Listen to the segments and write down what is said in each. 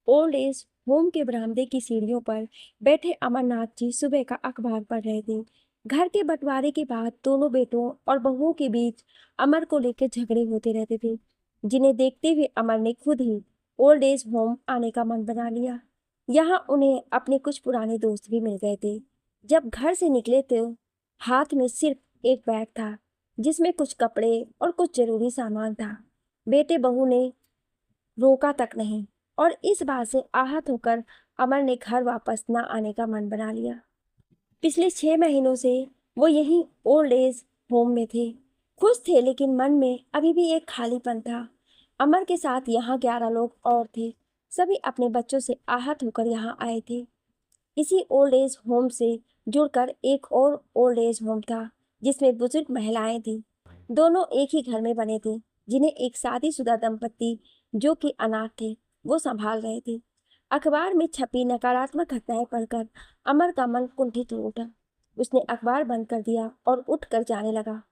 Old age home के बरामदे की सीढ़ियों पर बैठे अमरनाथ जी सुबह का अखबार पढ़ रहे थे। घर के बंटवारे के बाद दोनों बेटों और बहुओं के बीच अमर को लेकर झगड़े होते रहते थे, जिन्हें देखते हुए अमर ने खुद ही ओल्ड एज होम आने का मन बना लिया। यहाँ उन्हें अपने कुछ पुराने दोस्त भी मिल गए थे। जब घर से निकले तो हाथ में सिर्फ एक बैग था, जिसमें कुछ कपड़े और कुछ जरूरी सामान था। बेटे बहू ने रोका तक नहीं और इस बात से आहत होकर अमर ने घर वापस न आने का मन बना लिया। पिछले 6 महीनों से वो यहीं ओल्ड एज होम में थे। खुश थे, लेकिन मन में अभी भी एक खालीपन था। अमर के साथ यहाँ 11 लोग और थे। सभी अपने बच्चों से आहत होकर यहाँ आए थे। इसी ओल्ड एज होम से जुड़कर एक और ओल्ड एज होम था, जिसमें बुजुर्ग महिलाएं थी। दोनों एक ही घर में बने थे, जिन्हें एक शादीशुदा दंपति जो कि अनाथ थे वो संभाल रहे थे। अखबार में छपी नकारात्मक घटनाएं पढ़कर अमर का मन कुंठित हो उठा। उसने अखबार बंद कर दिया और उठकर जाने लगा।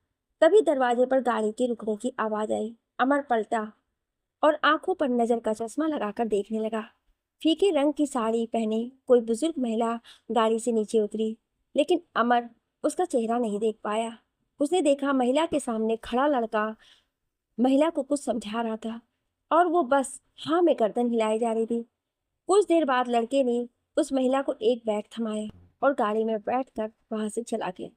तभी दरवाजे पर गाड़ी के रुकने की आवाज आई। अमर पलटा और आंखों पर नजर का चश्मा लगाकर देखने लगा। फीके रंग की साड़ी पहने कोई बुजुर्ग महिला गाड़ी से नीचे उतरी, लेकिन अमर उसका चेहरा नहीं देख पाया। उसने देखा महिला के सामने खड़ा लड़का महिला को कुछ समझा रहा था और वो बस हाँ में गर्दन हिलाई जा रही थी। कुछ देर बाद लड़के ने उस महिला को एक बैग थमाया और गाड़ी में बैठकर वहां से चला गया।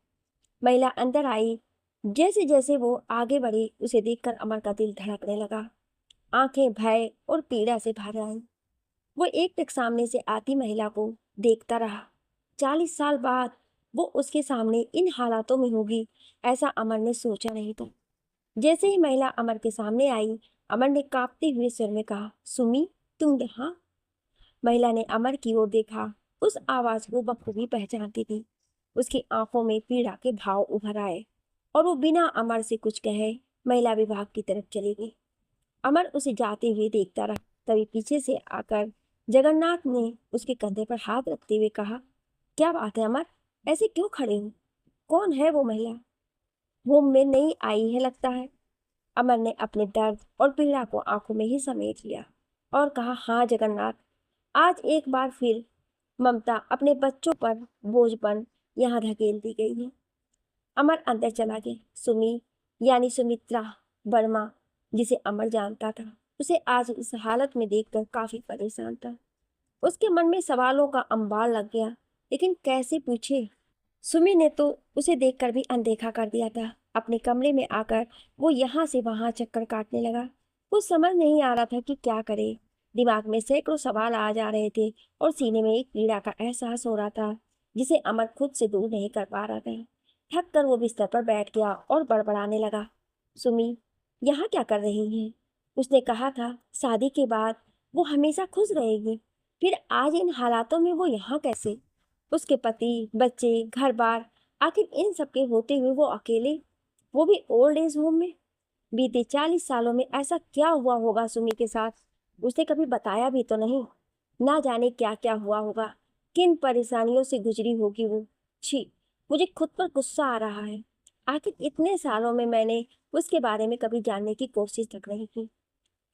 महिला अंदर आई। जैसे जैसे वो आगे बढ़ी, उसे देखकर अमर का दिल धड़कने लगा। आंखें भय और पीड़ा से भर आईं। वो एकटक सामने से आती महिला को देखता रहा। 40 साल बाद वो उसके सामने इन हालातों में होगी, ऐसा अमर ने सोचा नहीं था। जैसे ही महिला अमर के सामने आई, अमर ने कांपते हुए स्वर में कहा, सुमी, तुम यहाँ? महिला ने अमर की ओर देखा। उस आवाज को बखूबी पहचानती थी। उसकी आंखों में पीड़ा के भाव उभर आए और वो बिना अमर से कुछ कहे महिला विभाग की तरफ चली गई। अमर उसे जाते हुए देखता रहा। तभी पीछे से आकर जगन्नाथ ने उसके कंधे पर हाथ रखते हुए कहा, क्या बात है अमर, ऐसे क्यों खड़े हो? कौन है वो महिला? होम में नई आई है लगता है। अमर ने अपने दर्द और पीड़ा को आंखों में ही समेट लिया और कहा, हाँ जगन्नाथ, आज एक बार फिर ममता अपने बच्चों पर बोझपन यहाँ धकेल दी गई है। अमर अंदर चला गया। सुमी यानी सुमित्रा वर्मा, जिसे अमर जानता था, उसे आज इस हालत में देखकर काफी परेशान था। उसके मन में सवालों का अंबार लग गया, लेकिन कैसे पूछे? सुमी ने तो उसे देखकर भी अनदेखा कर दिया था। अपने कमरे में आकर वो यहाँ से वहां चक्कर काटने लगा। कुछ समझ नहीं आ रहा था कि क्या करे। दिमाग में सैकड़ों सवाल आ जा रहे थे और सीने में एक पीड़ा का एहसास हो रहा था, जिसे अमर खुद से दूर नहीं कर पा रहा था। थक कर वो बिस्तर पर बैठ गया और बड़बड़ाने लगा। सुमी, यहाँ क्या कर रही है? उसने कहा था शादी के बाद वो हमेशा खुश रहेगी, फिर आज इन हालातों में वो यहाँ कैसे? उसके पति, बच्चे, घर बार, आखिर इन सब के होते हुए वो अकेले, वो भी ओल्ड एज होम में। बीते 40 सालों में ऐसा क्या हुआ होगा सुमी के साथ? उसने कभी बताया भी तो नहीं। ना जाने क्या क्या हुआ होगा, किन परेशानियों से गुजरी होगी वो। छी, मुझे खुद पर गुस्सा आ रहा है। आखिर इतने सालों में मैंने उसके बारे में कभी जानने की कोशिश तक नहीं की।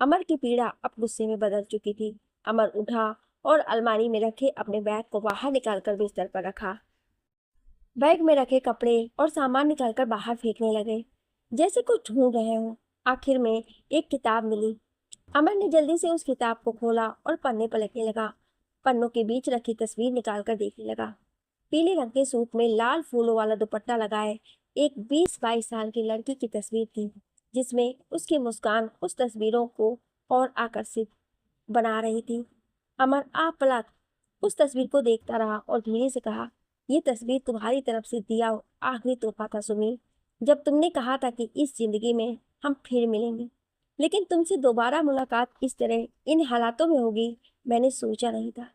अमर की पीड़ा अब गुस्से में बदल चुकी थी। अमर उठा और अलमारी में रखे अपने बैग को बाहर निकालकर बिस्तर पर रखा। बैग में रखे कपड़े और सामान निकालकर बाहर फेंकने लगे, जैसे कुछ ढूंढ रहे हो। आखिर में एक किताब मिली। अमर ने जल्दी से उस किताब को खोला और पन्ने पलटने लगा। पन्नों के बीच रखी तस्वीर निकालकर देखने लगा। पीले रंग के सूट में लाल फूलों वाला दुपट्टा लगाए एक 20-22 साल की लड़की की तस्वीर थी, जिसमें उसकी मुस्कान उस तस्वीरों को और आकर्षित बना रही थी। अमर आप पलक उस तस्वीर को देखता रहा और धीरे से कहा, ये तस्वीर तुम्हारी तरफ से दिया आखिरी तोहफा था सुमी। जब तुमने कहा था कि इस जिंदगी में हम फिर मिलेंगे, लेकिन तुमसे दोबारा मुलाकात इस तरह इन हालातों में होगी, मैंने सोचा नहीं था।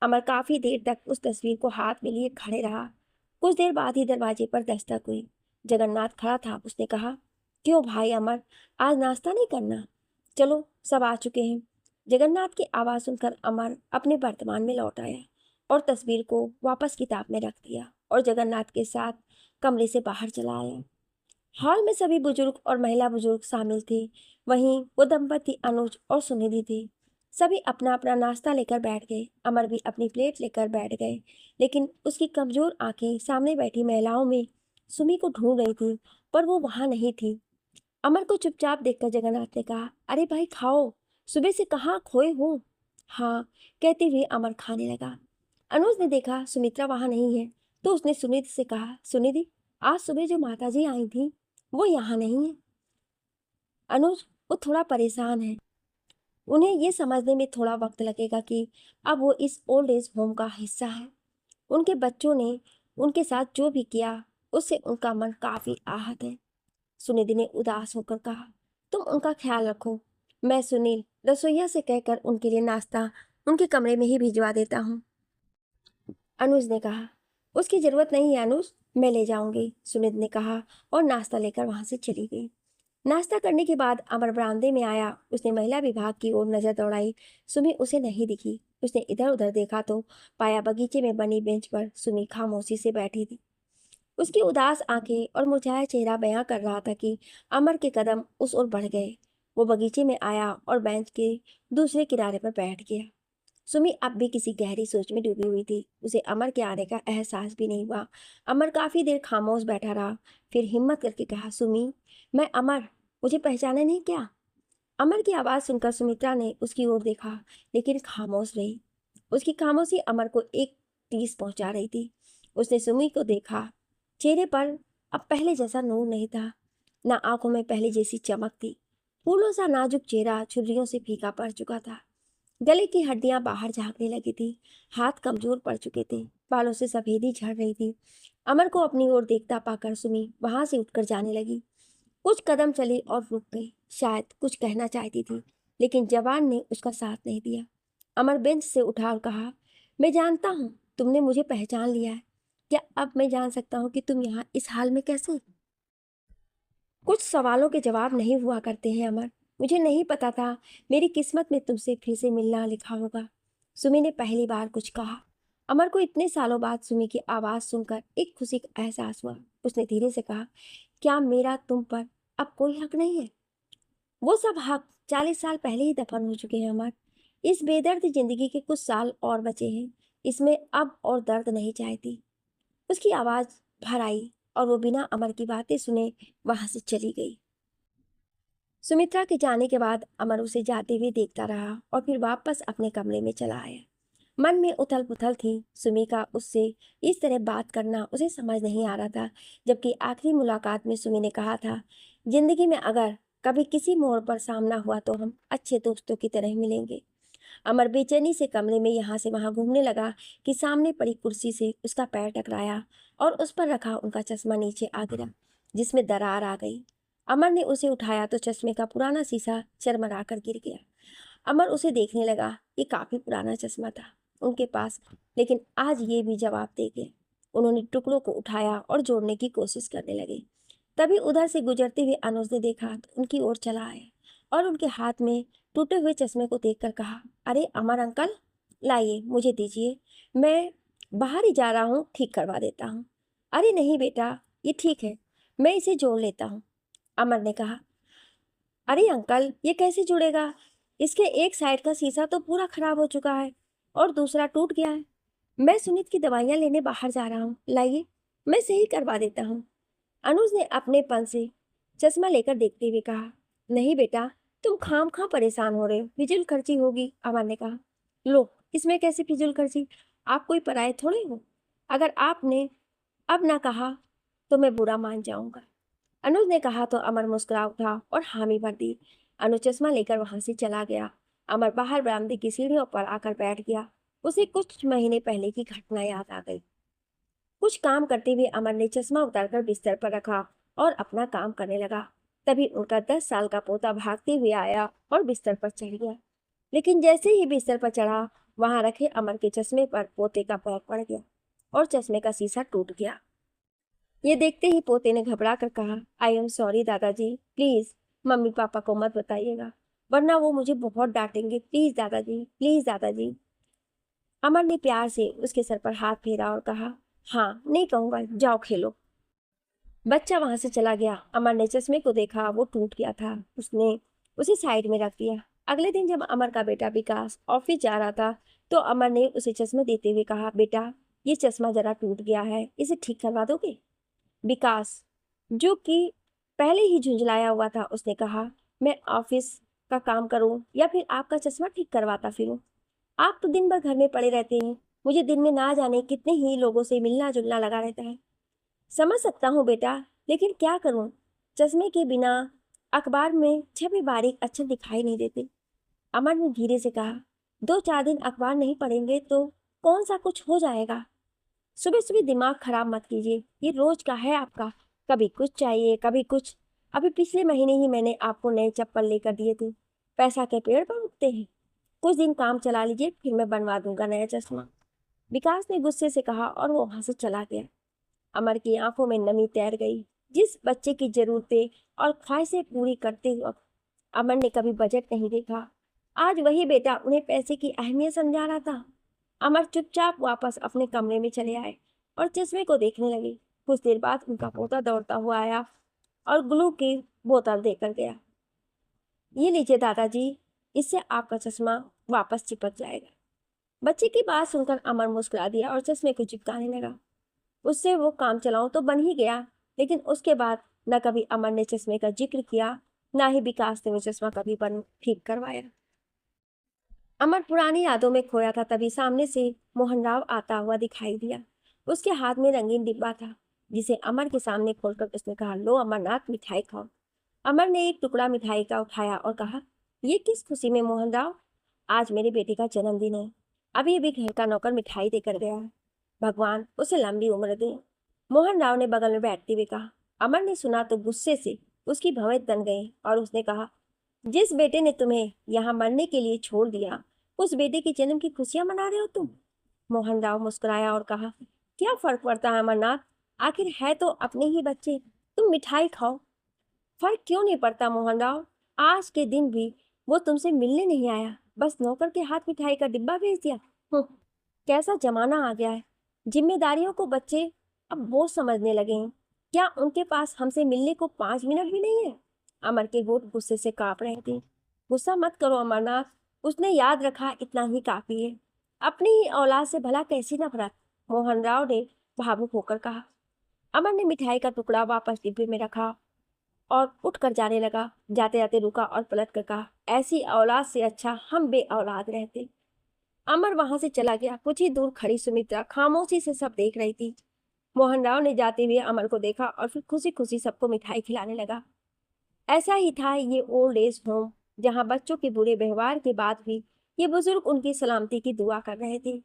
अमर काफी देर तक उस तस्वीर को हाथ में लिए खड़े रहा। कुछ देर बाद ही दरवाजे पर दस्तक हुई। जगन्नाथ खड़ा था। उसने कहा, क्यों भाई अमर, आज नाश्ता नहीं करना? चलो, सब आ चुके हैं। जगन्नाथ की आवाज सुनकर अमर अपने वर्तमान में लौट आया और तस्वीर को वापस किताब में रख दिया और जगन्नाथ के साथ कमरे से बाहर चला आया। हॉल में सभी बुजुर्ग और महिला बुजुर्ग शामिल थे। वहीं वो दंपति अनुज और सुनिधि थे। सभी अपना अपना नाश्ता लेकर बैठ गए। अमर भी अपनी प्लेट लेकर बैठ गए, लेकिन उसकी कमजोर आंखें सामने बैठी महिलाओं में सुमी को ढूंढ रही थी, पर वो वहां नहीं थी। अमर को चुपचाप देखकर जगन्नाथ ने कहा, अरे भाई खाओ, सुबह से कहाँ खोए हो। हाँ, कहते हुए अमर खाने लगा। अनुज ने देखा सुमित्रा वहां नहीं है, तो उसने सुनिधि से कहा, सुनिधि, आज सुबह जो माताजी आई थी वो यहाँ नहीं है। अनुज, वो थोड़ा परेशान है। उन्हें ये समझने में थोड़ा वक्त लगेगा कि अब वो इस ओल्ड एज होम का हिस्सा है। उनके बच्चों ने उनके साथ जो भी किया उससे उनका मन काफी आहत है। सुनिधि ने उदास होकर कहा, तुम उनका ख्याल रखो। मैं सुनील रसोइया से कहकर उनके लिए नाश्ता उनके कमरे में ही भिजवा देता हूँ। अनुज ने कहा, उसकी जरूरत नहीं है अनुज, मैं ले जाऊंगी, सुनिधि ने कहा और नाश्ता लेकर वहां से चली गई। नाश्ता करने के बाद अमर बरामदे में आया। उसने महिला विभाग की ओर नजर दौड़ाई। सुमी उसे नहीं दिखी। उसने इधर उधर देखा तो पाया बगीचे में बनी बेंच पर सुमी खामोशी से बैठी थी। उसकी उदास आंखें और मुरझाया चेहरा बयां कर रहा था कि अमर के कदम उस ओर बढ़ गए। वो बगीचे में आया और बेंच के दूसरे किनारे पर बैठ गया। सुमी अब भी किसी गहरी सोच में डूबी हुई थी। उसे अमर के आने का एहसास भी नहीं हुआ। अमर काफी देर खामोश बैठा रहा, फिर हिम्मत करके कहा, सुमी, मैं अमर, मुझे पहचाने नहीं क्या। अमर की आवाज सुनकर सुमित्रा ने उसकी ओर देखा, लेकिन खामोश रही। उसकी खामोशी अमर को एक टीस पहुंचा रही थी। उसने सुमी को देखा। चेहरे पर अब पहले जैसा नूर नहीं था, ना आंखों में पहले जैसी चमक थी। फूलों सा नाजुक चेहरा छुरियों से फीका पड़ चुका था। गले की हड्डियां बाहर झांकने लगी थी। हाथ कमजोर पड़ चुके थे। बालों से सफेदी झड़ रही थी। अमर को अपनी ओर देखता पाकर सुमी वहां से उठकर जाने लगी। कुछ कदम चली और रुक गई। शायद कुछ कहना चाहती थी, लेकिन जवान ने उसका साथ नहीं दिया। अमर बेंच से उठा और कहा, मैं जानता हूँ तुमने मुझे पहचान लिया है। क्या अब मैं जान सकता हूँ कि तुम यहाँ इस हाल में कैसे। कुछ सवालों के जवाब नहीं हुआ करते हैं अमर। मुझे नहीं पता था मेरी किस्मत में तुमसे फिर से मिलना लिखा होगा। सुमी ने पहली बार कुछ कहा। अमर को इतने सालों बाद सुमी की आवाज सुनकर एक खुशी का एहसास हुआ। उसने धीरे से कहा, क्या मेरा तुम पर अब कोई हक नहीं है। वो सब हक 40 साल पहले ही दफन हो चुके हैं अमर। इस बेदर्द जिंदगी के कुछ साल और बचे हैं। इसमें अब और दर्द नहीं चाहती। उसकी आवाज भर आई और वो बिना अमर की बातें सुने वहां से चली गई। सुमित्रा के जाने के बाद अमर उसे जाते हुए देखता रहा और फिर वापस अपने कमरे में चला आया। मन में उथल पुथल थी। सुमी का उससे इस तरह बात करना उसे समझ नहीं आ रहा था, जबकि आखिरी मुलाकात में सुमी ने कहा था, जिंदगी में अगर कभी किसी मोड़ पर सामना हुआ तो हम अच्छे दोस्तों की तरह मिलेंगे। अमर बेचैनी से कमरे में यहाँ से वहां घूमने लगा कि सामने पड़ी कुर्सी से उसका पैर टकराया और उस पर रखा उनका चश्मा नीचे आ गिरा, जिसमें दरार आ गई। अमर ने उसे उठाया तो चश्मे का पुराना शीशा चरमरा कर गिर गया। अमर उसे देखने लगा। ये काफी पुराना चश्मा था उनके पास, लेकिन आज ये भी जवाब दे गया। उन्होंने टुकड़ों को उठाया और जोड़ने की कोशिश करने लगे। तभी उधर से गुजरते हुए अनुज ने देखा तो उनकी ओर चला आया और उनके हाथ में टूटे हुए चश्मे को देखकर कहा, अरे अमर अंकल, लाइए मुझे दीजिए, मैं बाहर ही जा रहा हूँ, ठीक करवा देता हूँ। अरे नहीं बेटा, ये ठीक है, मैं इसे जोड़ लेता हूँ, अमर ने कहा। अरे अंकल, ये कैसे जुड़ेगा, इसके एक साइड का शीशा तो पूरा खराब हो चुका है और दूसरा टूट गया है। मैं सुनीत की दवाइयाँ लेने बाहर जा रहा हूँ, लाइए मैं सही करवा देता हूँ। अनुज ने अपने पन से चश्मा लेकर देखते हुए कहा, नहीं बेटा, तुम खाम खा परेशान हो रहे हो, फिजूल खर्ची होगी, अमर ने कहा। लो, इसमें कैसे फिजूल खर्ची, आप कोई पराये थोड़े हो। अगर आपने अब ना कहा तो मैं बुरा मान जाऊंगा। अनुज ने कहा तो अमर मुस्कुरा उठा और हामी भर दी। अनुज चश्मा लेकर वहां से चला गया। अमर बाहर बरामदे की सीढ़ियों पर आकर बैठ गया। उसे कुछ महीने पहले की घटना याद आ गई। कुछ काम करते हुए अमर ने चश्मा उतारकर बिस्तर पर रखा और अपना काम करने लगा। तभी उनका 10 साल का पोता भागते हुए आया और बिस्तर पर चढ़ गया। लेकिन जैसे ही बिस्तर पर चढ़ा, वहां रखे अमर के चश्मे पर पोते का पैर पड़ गया और चश्मे का शीशा टूट गया। ये देखते ही पोते ने घबरा कर कहा, आई एम सॉरी दादाजी, प्लीज मम्मी पापा को मत बताइएगा, वरना वो मुझे बहुत डांटेंगे, प्लीज दादाजी, प्लीज दादाजी। अमर ने प्यार से उसके सर पर हाथ फेरा और कहा, हाँ नहीं कहूंगा, जाओ खेलो। बच्चा वहां से चला गया। अमर ने चश्मे को देखा, वो टूट गया था। उसने उसे साइड में रख दिया। अगले दिन जब अमर का बेटा विकास ऑफिस जा रहा था तो अमर ने उसे चश्मा देते हुए कहा, बेटा ये चश्मा जरा टूट गया है, इसे ठीक करवा दोगे? विकास, जो कि पहले ही झुंझलाया हुआ था, उसने कहा, मैं ऑफिस का काम करूं या फिर आपका चश्मा ठीक करवाता फिरूं? आप तो दिन भर घर में पड़े रहते हैं, मुझे दिन में ना जाने कितने ही लोगों से मिलना जुलना लगा रहता है। समझ सकता हूँ बेटा, लेकिन क्या करूँ, चश्मे के बिना अखबार में छपे बारीक अक्षर दिखाई नहीं देते। अमर ने धीरे से कहा, 2-4 दिन अखबार नहीं पढ़ेंगे तो कौन सा कुछ हो जाएगा? सुबह सुबह दिमाग खराब मत कीजिए, ये रोज का है आपका, कभी कुछ चाहिए कभी कुछ। अभी पिछले महीने ही मैंने आपको नए चप्पल लेकर दिए थे, पैसा के पेड़ पर उगते हैं। कुछ दिन काम चला लीजिए, फिर मैं बनवा दूंगा नया चश्मा। विकास ने गुस्से से कहा और वो वहां से चला गया। अमर की आंखों में नमी तैर गई। जिस बच्चे की जरूरतें और ख्वाहिशें पूरी करते वक्त अमर ने कभी बजट नहीं देखा, आज वही बेटा उन्हें पैसे की अहमियत समझा रहा था। अमर चुपचाप वापस अपने कमरे में चले आए और चश्मे को देखने लगे। कुछ देर बाद उनका पोता दौड़ता हुआ आया और ग्लू की बोतल देकर गया। ये लीजिए दादाजी, इससे आपका चश्मा वापस चिपक जाएगा। बच्चे की बात सुनकर अमर मुस्कुरा दिया और चश्मे को चिपकाने लगा। उससे वो काम चलाऊं तो बन ही गया, लेकिन उसके बाद न कभी अमर ने चश्मे का जिक्र किया, ना ही विकास ने वो चश्मा कभी बन ठीक करवाया। अमर पुरानी यादों में खोया था, तभी सामने से मोहन राव आता हुआ दिखाई दिया। उसके हाथ में रंगीन डिब्बा था, जिसे अमर के सामने खोलकर उसने कहा, लो अमरनाथ, मिठाई खाओ। अमर ने एक टुकड़ा मिठाई का उठाया और कहा, ये किस खुशी में मोहन राव? आज मेरे बेटे का जन्मदिन है, अभी अभी घर का नौकर मिठाई देकर गया है, भगवान उसे लंबी उम्र दे। मोहन राव ने बगल में बैठते हुए कहा। अमर ने सुना तो गुस्से से उसकी भवें तन गई और उसने कहा, जिस बेटे ने तुम्हें यहाँ मरने के लिए छोड़ दिया, उस बेटे के जन्म की खुशियां मना रहे हो तुम? मोहन राव मुस्कुराया और कहा, क्या फर्क पड़ता है अमरनाथ, आखिर है तो अपने ही बच्चे, तुम मिठाई खाओ। फर्क क्यों नहीं पड़ता मोहन राव, आज के दिन भी वो तुमसे मिलने नहीं आया, बस नौकर के हाथ मिठाई का डिब्बा भेज दिया। कैसा जमाना आ गया है, जिम्मेदारियों को बच्चे अब बोझ समझने लगे हैं। क्या उनके पास हमसे मिलने को 5 मिनट भी नहीं है? अमर के होठ गुस्से से कांप रहे थे। गुस्सा मत करो अमरनाथ, उसने याद रखा इतना ही काफी है। अपनी ही औलाद से भला कैसी नफरत, मोहन राव ने भावुक होकर कहा। अमर ने मिठाई का टुकड़ा वापस डिब्बे में रखा और उठकर जाने लगा। जाते जाते रुका और पलट कर कहा, ऐसी औलाद से अच्छा हम बे औलाद रहते। अमर वहां से चला गया। कुछ ही दूर खड़ी सुमित्रा खामोशी से सब देख रही थी। मोहन राव ने जाते हुए अमर को देखा और फिर खुशी खुशी सबको मिठाई खिलाने लगा। ऐसा ही था ये ओल्ड एज होम, जहाँ बच्चों के बुरे व्यवहार के बाद भी ये बुजुर्ग उनकी सलामती की दुआ कर रहे थे।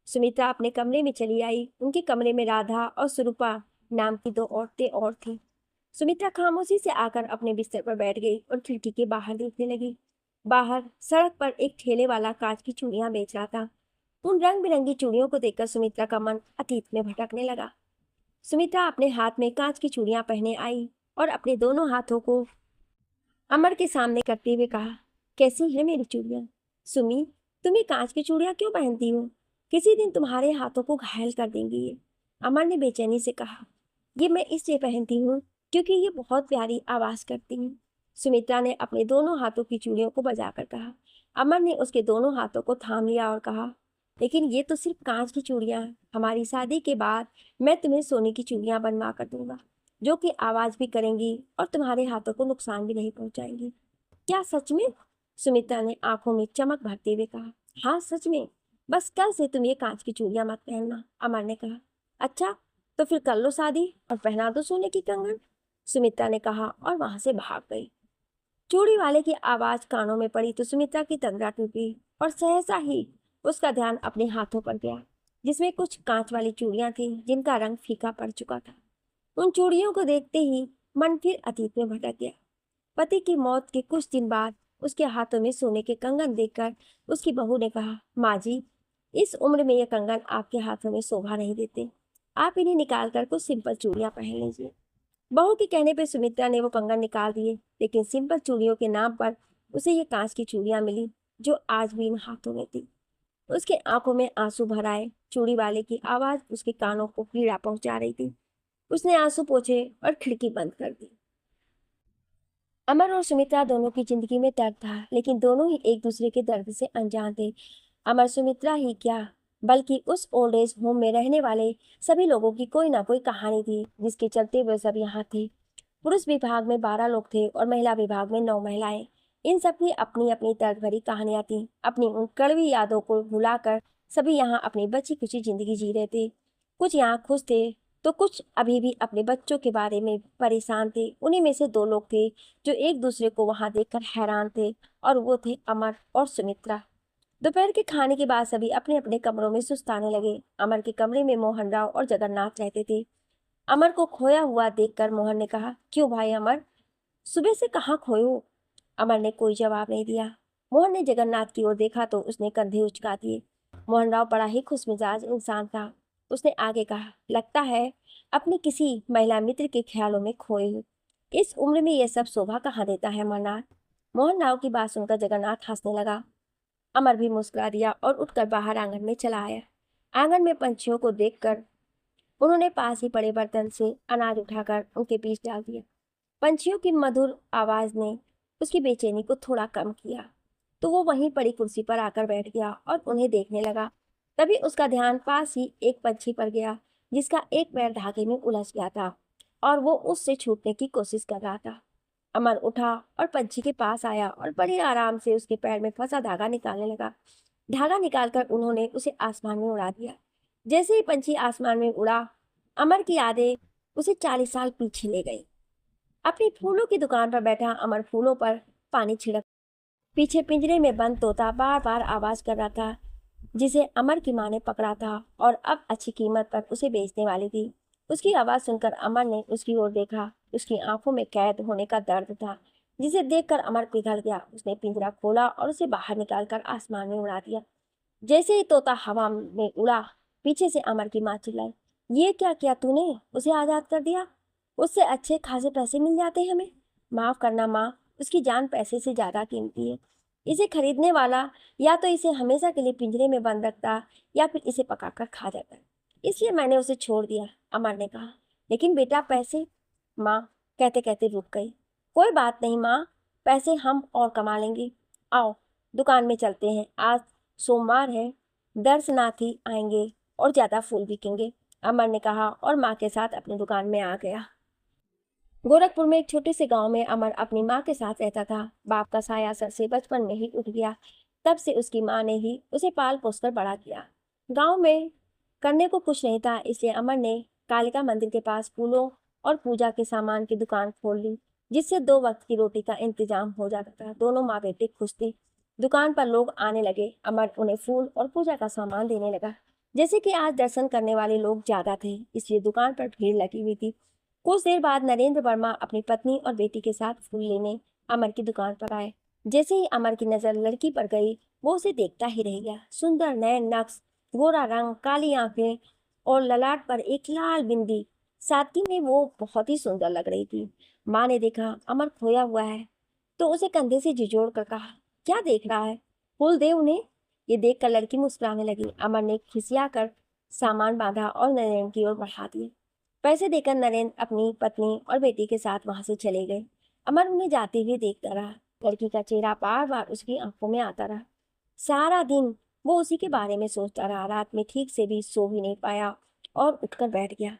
सुमित्रा अपने कमरे में चली आई। उनके कमरे में राधा और सुरूपा नाम की 2 औरतें और थीं। सुमित्रा खामोशी से आकर अपने बिस्तर पर बैठ गई और खिड़की के बाहर देखने लगी। बाहर सड़क पर एक ठेले वाला कांच की चूड़ियां बेच रहा था। उन रंग बिरंगी चूड़ियों को देखकर सुमित्रा का मन अतीत में भटकने लगा। सुमित्रा अपने हाथ में कांच की चूड़ियां पहने आई और अपने दोनों हाथों को अमर के सामने करते हुए कहा, कैसी है मेरी चूड़ियां? सुमी, तुम ये कांच की चूड़ियां क्यों पहनती हो? किसी दिन तुम्हारे हाथों को घायल कर देंगी ये। अमर ने बेचैनी से कहा, ये मैं इसलिए पहनती हूँ क्योंकि ये बहुत प्यारी आवाज करती हैं। सुमित्रा ने अपने दोनों हाथों की चूड़ियों को बजाकर कहा। अमर ने उसके दोनों हाथों को थाम लिया और कहा, लेकिन ये तो सिर्फ कांच की चूड़ियां हैं। हमारी शादी के बाद मैं तुम्हें सोने की चूड़ियां बनवा कर दूंगा, जो कि आवाज भी करेंगी और तुम्हारे हाथों को नुकसान भी नहीं पहुंचाएंगी। क्या सच में? सुमित्रा ने आंखों में चमक भरते हुए कहा। हाँ सच में, बस कल से तुम ये कांच की चूड़ियां मत पहनना, अमर ने कहा। अच्छा, तो फिर कर लो शादी और पहना दो सोने की कंगन, सुमित्रा ने कहा और वहां से भाग गई। चूड़ी वाले की आवाज कानों में पड़ी तो सुमित्रा की तंद्रा टूटी और सहसा ही उसका ध्यान अपने हाथों पर गया, जिसमें कुछ कांच वाली चूड़ियां थी जिनका रंग फीका पड़ चुका था। उन चूड़ियों को देखते ही मन फिर अतीत में भटक गया। पति की मौत के कुछ दिन बाद उसके हाथों में सोने के कंगन देखकर उसकी बहू ने कहा, माँ जी, इस उम्र में ये कंगन आपके हाथों में शोभा नहीं देते, आप इन्हें निकाल कर कुछ सिंपल चूड़ियां पहन लीजिए। बहू के कहने पर सुमित्रा ने वो कंगन निकाल दिए, लेकिन सिंपल चूड़ियों के नाम पर उसे ये कांच की चूड़ियां मिली, जो आज भी इन हाथों में थी। उसके आंखों में आंसू भर आए। चूड़ी वाले की आवाज उसके कानों को पीड़ा पहुंचा रही थी। उसने आंसू पोंछे और खिड़की बंद कर दी। अमर और सुमित्रा दोनों की जिंदगी में दर्द था, लेकिन दोनों ही एक दूसरे के दर्द से अनजान थे। अमर सुमित्रा ही क्या, बल्कि उस ओल्ड एज होम में रहने वाले सभी लोगों की कोई ना कोई कहानी थी, जिसके चलते वे सब यहाँ थे। पुरुष विभाग में 12 लोग थे और महिला विभाग में 9 महिलाएं। इन सबकी अपनी अपनी दर्द भरी कहानियां थी। अपनी उन कड़वी यादों को भुलाकर सभी यहाँ अपनी बची खुची जिंदगी जी रहे थे। कुछ यहाँ खुश थे, तो कुछ अभी भी अपने बच्चों के बारे में परेशान थे। उन्हीं में से 2 लोग थे जो एक दूसरे को वहां देखकर हैरान थे, और वो थे अमर और सुमित्रा। दोपहर के खाने के बाद सभी अपने अपने कमरों में सुस्ताने लगे। अमर के कमरे में मोहन राव और जगन्नाथ रहते थे। अमर को खोया हुआ देखकर मोहन ने कहा, क्यों भाई अमर, सुबह से कहाँ खोए हो? अमर ने कोई जवाब नहीं दिया। मोहन ने जगन्नाथ की ओर देखा तो उसने कंधे उचका दिए। मोहन राव बड़ा ही खुशमिजाज इंसान था। उसने आगे कहा, लगता है अपनी किसी महिला मित्र के ख्यालों में खोए हो। इस उम्र में यह सब शोभा कहाँ देता है अमरनाथ। मोहन राव की बात सुनकर जगन्नाथ हंसने लगा। अमर भी मुस्कुरा दिया और उठकर बाहर आंगन में चला आया। आंगन में पंछियों को देखकर उन्होंने पास ही पड़े बर्तन से अनाज उठाकर उनके बीच डाल दिया। पंछियों की मधुर आवाज ने उसकी बेचैनी को थोड़ा कम किया, तो वो वहीं पड़ी कुर्सी पर आकर बैठ गया और उन्हें देखने लगा। तभी उसका ध्यान पास ही एक पंछी पर गया, जिसका एक पैर धागे में उलझ गया था और वो उससे छूटने की कोशिश कर रहा था। अमर उठा और पंछी के पास आया और बड़े आराम से उसके पैर में फंसा धागा निकालने लगा। धागा निकालकर उन्होंने उसे आसमान में उड़ा दिया। जैसे ही पंछी आसमान में उड़ा, अमर की यादें उसे 40 साल पीछे ले गई। अपनी फूलों की दुकान पर बैठा अमर फूलों पर पानी छिड़क पीछे पिंजरे में बंद तोता बार बार आवाज कर रहा था, जिसे अमर की माँ ने पकड़ा था और अब अच्छी कीमत पर उसे बेचने वाली थी। उसकी आवाज सुनकर अमर ने उसकी ओर देखा। उसकी आंखों में कैद होने का दर्द था, जिसे देखकर अमर पिघल गया। उसने पिंजरा खोला और उसे बाहर निकालकर आसमान में उड़ा दिया। जैसे ही तोता हवा में उड़ा, पीछे से अमर की माँ चिल्लाई, ये क्या किया तूने? उसे आजाद कर दिया, उससे अच्छे खासे पैसे मिल जाते हमें। माफ करना माँ, उसकी जान पैसे से ज्यादा कीमती है। इसे खरीदने वाला या तो इसे हमेशा के लिए पिंजरे में बंद रखता या फिर इसे पकाकर खा जाता, इसलिए मैंने उसे छोड़ दिया, अमर ने कहा। लेकिन बेटा पैसे, माँ कहते कहते रुक गई। कोई बात नहीं माँ, पैसे हम और कमा लेंगे। आओ दुकान में चलते हैं, आज सोमवार है, दर्शनाथ ही आएंगे और ज्यादा फूल बिकेंगे, अमर ने कहा और माँ के साथ अपनी दुकान में आ गया। गोरखपुर में एक छोटे से गांव में अमर अपनी माँ के साथ रहता था। बाप का साया सर से बचपन में ही उठ गया। तब से उसकी माँ ने ही उसे पाल पोसकर बड़ा किया। गांव में करने को कुछ नहीं था, इसलिए अमर ने कालिका मंदिर के पास फूलों और पूजा के सामान की दुकान खोल ली, जिससे 2 वक्त की रोटी का इंतजाम हो जाता था। दोनों माँ बेटे खुश थे। दुकान पर लोग आने लगे। अमर उन्हें फूल और पूजा का सामान देने लगा। जैसे कि आज दर्शन करने वाले लोग ज्यादा थे, इसलिए दुकान पर भीड़ लगी हुई थी। कुछ देर बाद नरेंद्र वर्मा अपनी पत्नी और बेटी के साथ फूल लेने अमर की दुकान पर आए। जैसे ही अमर की नजर लड़की पर गई, वो उसे देखता ही रह गया। सुंदर नयन नक्श, गोरा रंग, काली आंखें और ललाट पर एक लाल बिंदी, सादगी में वो बहुत ही सुंदर लग रही थी। माँ ने देखा अमर खोया हुआ है, तो उसे कंधे से झिझोड़ कर कहा, क्या देख रहा है, फूल दे उन्हें। ये देखकर लड़की मुस्कुराने लगी। अमर ने खिसिया कर सामान बांधा और नरेंद्र की ओर बढ़ा दिए। पैसे देकर नरेंद्र अपनी पत्नी और बेटी के साथ वहां से चले गए। अमर उन्हें जाते हुए देखता रहा। लड़की का चेहरा बार बार उसकी आंखों में आता रहा। सारा दिन वो उसी के बारे में सोचता रहा। रात में ठीक से भी सो भी नहीं पाया और उठकर बैठ गया।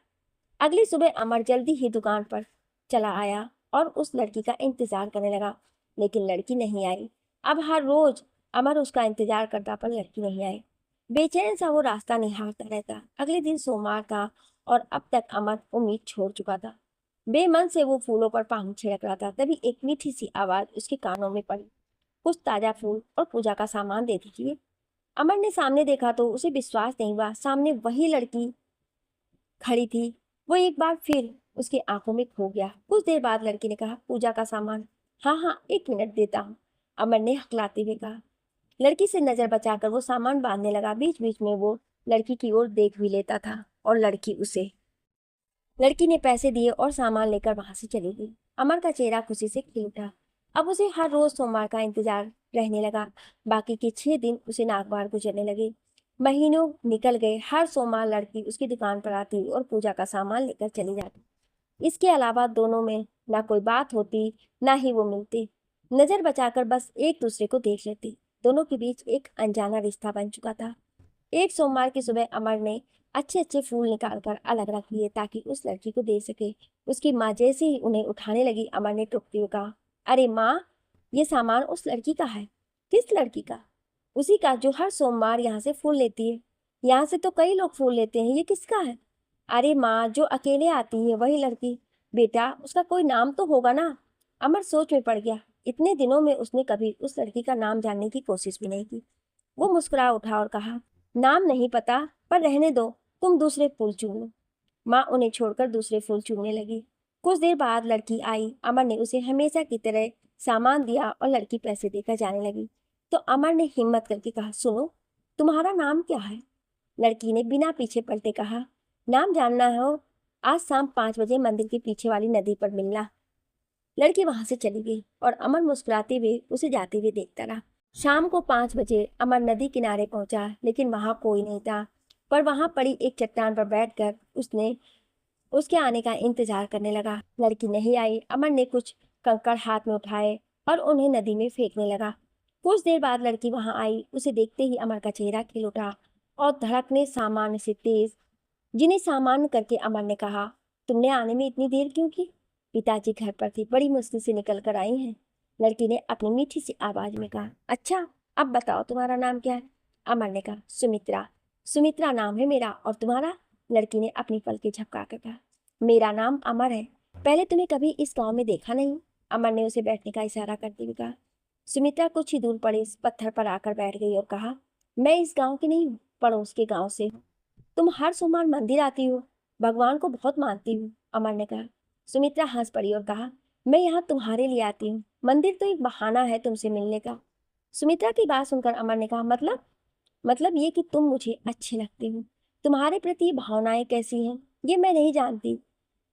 अगली सुबह अमर जल्दी ही दुकान पर चला आया और उस लड़की का इंतजार करने लगा, लेकिन लड़की नहीं आई। अब हर रोज अमर उसका इंतजार करता पर लड़की नहीं आई। बेचैन सा वो रास्ता निहारता रहता। अगले दिन सोमवार था और अब तक अमर उम्मीद छोड़ चुका था। बेमन से वो फूलों पर पानी छिड़क रहा था, तभी एक मीठी सी आवाज उसके कानों में पड़ी, कुछ ताजा फूल और पूजा का सामान दे दीजिए। अमर ने सामने देखा तो उसे विश्वास नहीं हुआ। सामने वही लड़की खड़ी थी। वो एक बार फिर उसकी आंखों में खो गया। कुछ देर बाद लड़की ने कहा, पूजा का सामान, हाँ हाँ 1 मिनट देता हूँ, अमर ने हकलाते हुए कहा। लड़की से नजर बचाकर वो सामान बांधने लगा। बीच बीच में वो लड़की की ओर देख भी लेता था और लड़की उसे। लड़की ने पैसे दिए और सामान लेकर वहां से चली गई। अमर का चेहरा खुशी से खिल उठा। अब उसे हर रोज सोमवार का इंतजार रहने लगा। बाकी के 6 दिन उसे नागवार गुजरने लगे। महीनों निकल गए। हर सोमवार लड़की उसकी दुकान पर आती और पूजा का सामान लेकर चली जाती। इसके अलावा दोनों में ना कोई बात होती, ना ही वो मिलते। नजर बचाकर बस एक दूसरे को देख लेते। दोनों के बीच एक अनजाना रिश्ता बन चुका था। एक सोमवार की सुबह अमर ने अच्छे अच्छे फूल निकालकर अलग रख लिए ताकि उस लड़की को दे सके। उसकी माँ जैसे ही उन्हें उठाने लगी, अमर ने टोकते हुए कहा, अरे माँ, ये सामान उस लड़की का है। किस लड़की का? उसी का जो हर सोमवार यहाँ से फूल लेती है। यहाँ से तो कई लोग फूल लेते हैं, ये किसका है? अरे माँ, जो अकेले आती है वही लड़की। बेटा, उसका कोई नाम तो होगा ना। अमर सोच में पड़ गया। इतने दिनों में उसने कभी उस लड़की का नाम जानने की कोशिश भी नहीं की। वो मुस्कुरा उठा और कहा, नाम नहीं पता, पर रहने दो, तुम दूसरे फूल चुन लो। माँ उन्हें छोड़कर दूसरे फूल चुनने लगी। कुछ देर बाद लड़की आई। अमर ने उसे हमेशा की तरह सामान दिया और लड़की पैसे देकर जाने लगी। तो अमर ने हिम्मत करके कहा, सुनो, तुम्हारा नाम क्या है? लड़की ने बिना पीछे पलटे कहा, नाम जानना हो? आज शाम 5 बजे मंदिर के पीछे वाली नदी पर मिलना। लड़की वहां से चली गई और अमर मुस्कुराते हुए उसे जाते हुए देखता रहा। शाम को 5 बजे अमर नदी किनारे पहुंचा, लेकिन वहां कोई नहीं था। पर वहां पड़ी एक चट्टान पर बैठकर उसने उसके आने का इंतजार करने लगा। लड़की नहीं आई। अमर ने कुछ कंकड़ हाथ में उठाए और उन्हें नदी में फेंकने लगा। कुछ देर बाद लड़की वहां आई। उसे देखते ही अमर का चेहरा खिल उठा और धड़कने सामान्य से तेज। जिन्हें सामान्य करके अमर ने कहा, तुमने आने में इतनी देर क्यों की? पिताजी घर पर थे, बड़ी मुश्किल से निकल कर आई हैं। लड़की ने अपनी मीठी सी आवाज में कहा, अच्छा, अब बताओ तुम्हारा नाम क्या है? अमर ने कहा, सुमित्रा। सुमित्रा नाम है मेरा, और तुम्हारा? लड़की ने अपनी पलकें झपका कर कहा, मेरा नाम अमर है। पहले तुम्हें कभी इस गांव में देखा नहीं। अमर ने उसे बैठने का इशारा करते हुए कहा। सुमित्रा कुछ ही दूर पड़े इस पत्थर पर आकर बैठ गई और कहा, मैं इस गांव की नहीं हूँ, पड़ोस के गांव से हूँ। तुम हर सोमवार मंदिर आती हो, भगवान को बहुत मानती हूँ, अमर ने कहा। सुमित्रा हंस पड़ी और कहा, मैं यहाँ तुम्हारे लिए आती हूँ, मंदिर तो एक बहाना है तुमसे मिलने का। सुमित्रा की बात सुनकर अमर ने कहा, मतलब ये कि तुम मुझे अच्छे लगते हो। तुम्हारे प्रति भावनाएं कैसी हैं ये मैं नहीं जानती,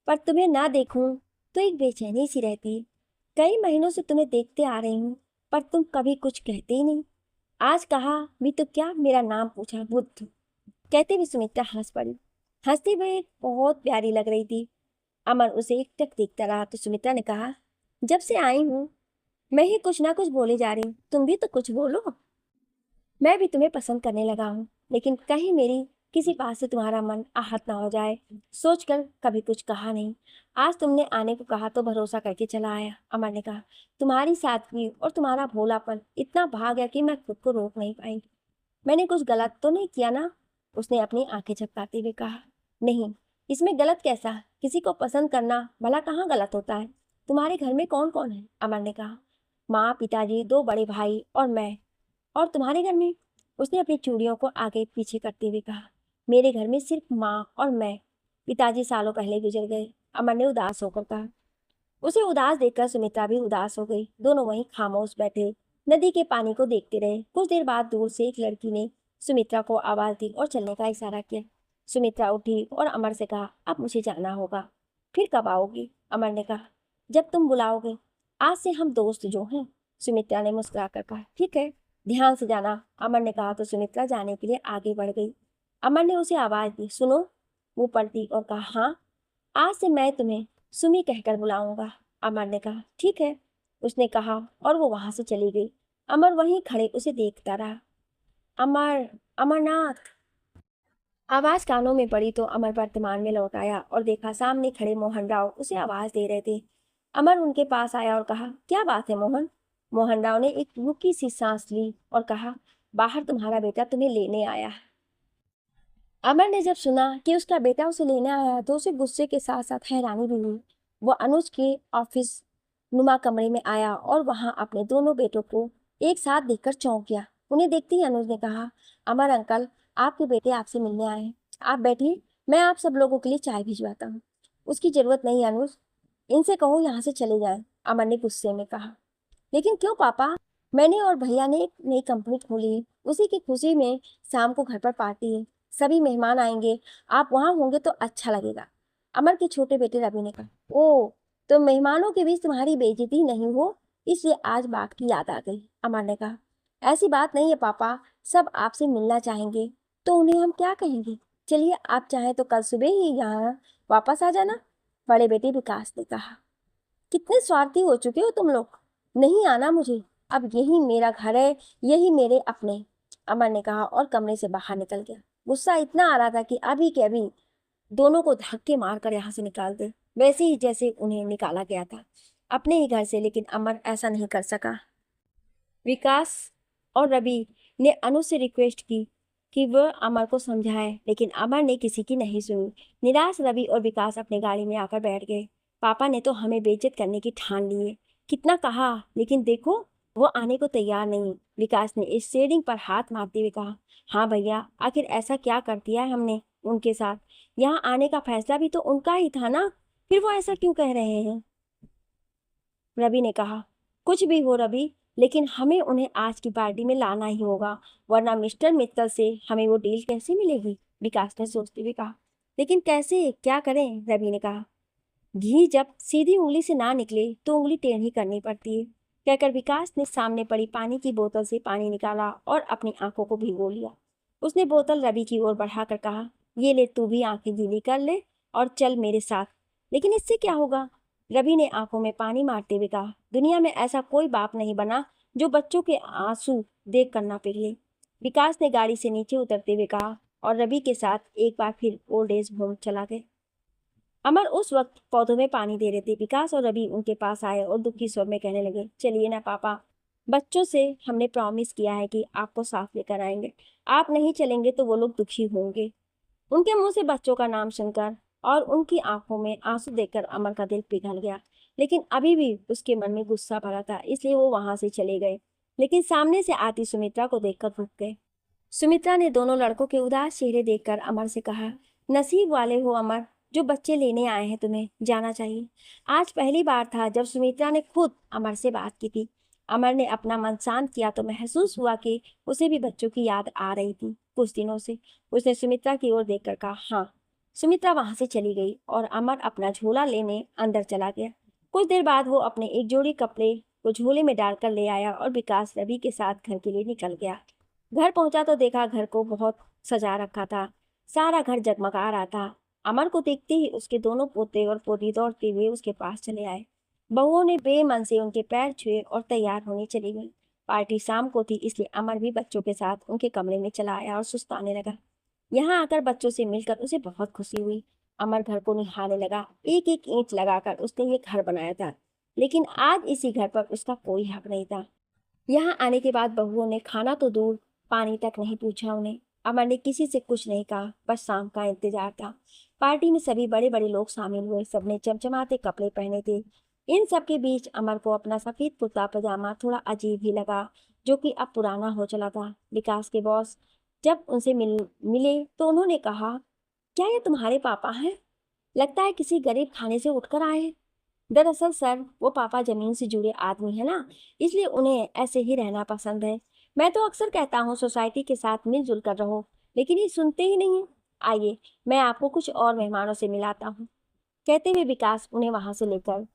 पर तुम्हें ना देखूं तो एक बेचैनी सी रहती है। कई महीनों से तुम्हें देखते आ रही हूँ, पर तुम कभी कुछ कहते ही नहीं। आज कहा भी तो क्या, मेरा नाम पूछा, बुद्ध। कहते हुए सुमित्रा हंस पड़ी। हंसते हुए बहुत प्यारी लग रही थी। अमर उसे एकटक देखता रहा तो सुमित्रा ने कहा, जब से आई हूँ मैं ही कुछ ना कुछ बोले जा रही हूँ, तुम भी तो कुछ बोलो। मैं भी तुम्हें पसंद करने लगा हूँ, लेकिन कहीं मेरी किसी बात से तुम्हारा मन आहत ना हो जाए, सोचकर कभी कुछ कहा नहीं। आज तुमने आने को कहा तो भरोसा करके चला आया, अमर ने कहा। तुम्हारी सादगी और तुम्हारा भोलापन इतना भाग गया कि मैं खुद को रोक नहीं पाई। मैंने कुछ गलत तो नहीं किया ना? उसने अपनी आंखें झपकाते हुए कहा। नहीं, इसमें गलत कैसा? किसी को पसंद करना भला कहाँ गलत होता है? तुम्हारे घर में कौन कौन है? अमर ने कहा। माँ, पिताजी, 2 बड़े भाई और मैं। और तुम्हारे घर में? उसने अपनी चूड़ियों को आगे पीछे करते हुए कहा। मेरे घर में सिर्फ माँ और मैं। पिताजी सालों पहले गुजर गए, अमर ने उदास होकर कहा। उसे उदास देखकर सुमित्रा भी उदास हो गई। दोनों वहीं खामोश बैठे नदी के पानी को देखते रहे। कुछ देर बाद दूर से एक लड़की ने सुमित्रा को आवाज दी और चलने का इशारा किया। सुमित्रा उठी और अमर से कहा, अब मुझे जाना होगा। फिर कब आओगी? अमर ने कहा, जब तुम बुलाओगे। आज से हम दोस्त जो हैं। सुमित्रा ने मुस्कुरा कर कहा, ठीक है, ध्यान से जाना। अमर ने कहा तो सुमित्रा जाने के लिए आगे बढ़ गई। अमर ने उसे आवाज दी, सुनो। वो पलटी और कहा, हाँ, आज से मैं तुम्हें सुमी कहकर बुलाऊंगा। अमर ने कहा, ठीक है, उसने कहा और वो वहां से चली गई। अमर वहीं खड़े उसे देखता रहा। अमर, अमरनाथ। आवाज कानों में पड़ी तो अमर वर्तमान में लौट आया और देखा सामने खड़े मोहन राव उसे आवाज दे रहे थे। अमर उनके पास आया और कहा, क्या बात है मोहन? मोहन राव ने एक रुकी सी सांस ली और कहा, बाहर तुम्हारा बेटा तुम्हें लेने आया है। अमर ने जब सुना कि उसका बेटा उसे लेने आया तो उसे गुस्से के साथ साथ हैरानी भी हुई। वो अनुज के ऑफिस नुमा कमरे में आया और वहां अपने दोनों बेटों को एक साथ देखकर चौंक गया। उन्हें देखते ही अनुज ने कहा, अमर अंकल, आपके बेटे आपसे मिलने आए हैं। आप बैठिए, मैं आप सब लोगों के लिए चाय भिजवाता हूँ। उसकी जरूरत नहीं अनुज, इनसे कहो यहाँ से चले जाएं, अमर ने गुस्से में कहा। लेकिन क्यों पापा? मैंने और भैया ने एक नई कंपनी खोली है, उसी की खुशी में शाम को घर पर पार्टी है, सभी मेहमान आएंगे, आप वहां होंगे तो अच्छा लगेगा। अमर के छोटे बेटे रवि ने कहा, ओ, तो मेहमानों के बीच तुम्हारी बेइज्जती नहीं हो, इसलिए आज बात की याद आ गई। अमर ने कहा, ऐसी बात नहीं है पापा, सब आपसे मिलना चाहेंगे तो उन्हें हम क्या कहेंगे। चलिए, आप चाहें तो कल सुबह ही यहाँ वापस आ जाना। बड़े बेटे विकास ने कहा। कितने स्वार्थी हो चुके हो तुम लोग, नहीं आना मुझे, अब यही मेरा घर है, यही मेरे अपने, अमर ने कहा और कमरे से बाहर निकल गया। गुस्सा इतना आ रहा था कि अभी के अभी दोनों को धक्के मारकर यहाँ से निकाल दे, वैसे ही जैसे उन्हें निकाला गया था अपने ही घर से। लेकिन अमर ऐसा नहीं कर सका। विकास और रवि ने अनु से रिक्वेस्ट की कि वह अमर को समझाए, लेकिन अमर ने किसी की नहीं सुनी। निराश रवि और विकास अपनी गाड़ी में आकर बैठ गए। पापा ने तो हमें बेइज्जत करने की ठान ली है, कितना कहा, लेकिन देखो वो आने को तैयार नहीं। विकास ने इस शेयरिंग पर हाथ मारते हुए कहा। हाँ भैया, आखिर ऐसा क्या कर दिया है हमने उनके साथ? यहाँ आने का फैसला भी तो उनका ही था ना, फिर वो ऐसा क्यों कह रहे हैं? रवि ने कहा। कुछ भी हो रवि, लेकिन हमें उन्हें आज की पार्टी में लाना ही होगा, वरना मिस्टर मित्तल से हमें वो डील कैसे मिलेगी? विकास ने सोचते हुए कहा। लेकिन कैसे, क्या करें? रवि ने कहा। घी जब सीधी उंगली से ना निकले तो उंगली टेढ़ी करनी पड़ती है, कहकर विकास ने सामने पड़ी पानी की बोतल से पानी निकाला और अपनी आंखों को भिगो लिया। उसने बोतल रवि की ओर बढ़ाकर कहा, ये ले, तू भी आंखें गीली कर ले और चल मेरे साथ। लेकिन इससे क्या होगा? रवि ने आंखों में पानी मारते हुए कहा। दुनिया में ऐसा कोई बाप नहीं बना जो बच्चों के आंसू देख कर ना पिघले। विकास ने गाड़ी से नीचे उतरते हुए कहा और रवि के साथ एक बार फिर ओल्ड एज होम चला गए। अमर उस वक्त पौधों में पानी दे रहे थे। विकास और रवि उनके पास आए और दुखी स्वर में कहने लगे, चलिए ना पापा, बच्चों से हमने प्रॉमिस किया है कि आपको साथ लेकर आएंगे, आप नहीं चलेंगे तो वो लोग दुखी होंगे। उनके मुंह से बच्चों का नाम सुनकर और उनकी आंखों में आंसू देखकर अमर का दिल पिघल गया। लेकिन अभी भी उसके मन में गुस्सा भरा था, इसलिए वो वहां से चले गए। लेकिन सामने से आती सुमित्रा को देखकर रुक गए। सुमित्रा ने दोनों लड़कों के उदास चेहरे देखकर अमर से कहा, नसीब वाले हो अमर, जो बच्चे लेने आए हैं, तुम्हें जाना चाहिए। आज पहली बार था जब सुमित्रा ने खुद अमर से बात की थी। अमर ने अपना मन शांत किया तो महसूस हुआ कि उसे भी बच्चों की याद आ रही थी कुछ दिनों से। उसने सुमित्रा की ओर देखकर कहा, हाँ। सुमित्रा वहां से चली गई और अमर अपना झोला लेने अंदर चला गया। कुछ देर बाद वो अपने एक जोड़ी कपड़े को झोले में डालकर ले आया और विकास रवि के साथ घर के लिए निकल गया। घर पहुंचा तो देखा घर को बहुत सजा रखा था, सारा घर जगमगा रहा था। अमर को देखते ही उसके दोनों पोते और पोती दौड़ते हुए उसके पास चले आए। बहुओं ने बेमन से उनके पैर छुए और तैयार होने चली गई। पार्टी शाम को थी, इसलिए अमर भी बच्चों के साथ उनके कमरे में चला आया और सुस्ताने लगा। यहाँ आकर बच्चों से मिलकर उसे बहुत खुशी हुई। अमर घर को निहारने लगा। एक एक ईंट लगाकर उसने ये घर बनाया था, लेकिन आज इसी घर पर उसका कोई हक नहीं था। यहाँ आने के बाद बहुओं ने खाना तो दूर, पानी तक नहीं पूछा उन्हें। अमर ने किसी से कुछ नहीं कहा, बस शाम का इंतजार था। पार्टी में सभी बड़े बड़े लोग शामिल हुए, सबने चमचमाते कपड़े पहने थे। इन सब के बीच अमर को अपना सफेद कुर्ता पजामा थोड़ा अजीब ही लगा, जो कि अब पुराना हो चला था। विकास के बॉस जब उनसे मिले तो उन्होंने कहा, क्या ये तुम्हारे पापा हैं? लगता है किसी गरीब खाने से उठकर आए हैं। दरअसल सर, वो पापा जमीन से जुड़े आदमी है ना, इसलिए उन्हें ऐसे ही रहना पसंद है। मैं तो अक्सर कहता हूँ सोसाइटी के साथ मिलजुल कर रहो, लेकिन ये सुनते ही नहीं है। आइए, मैं आपको कुछ और मेहमानों से मिलाता हूँ। कहते हुए विकास उन्हें वहां से लेकर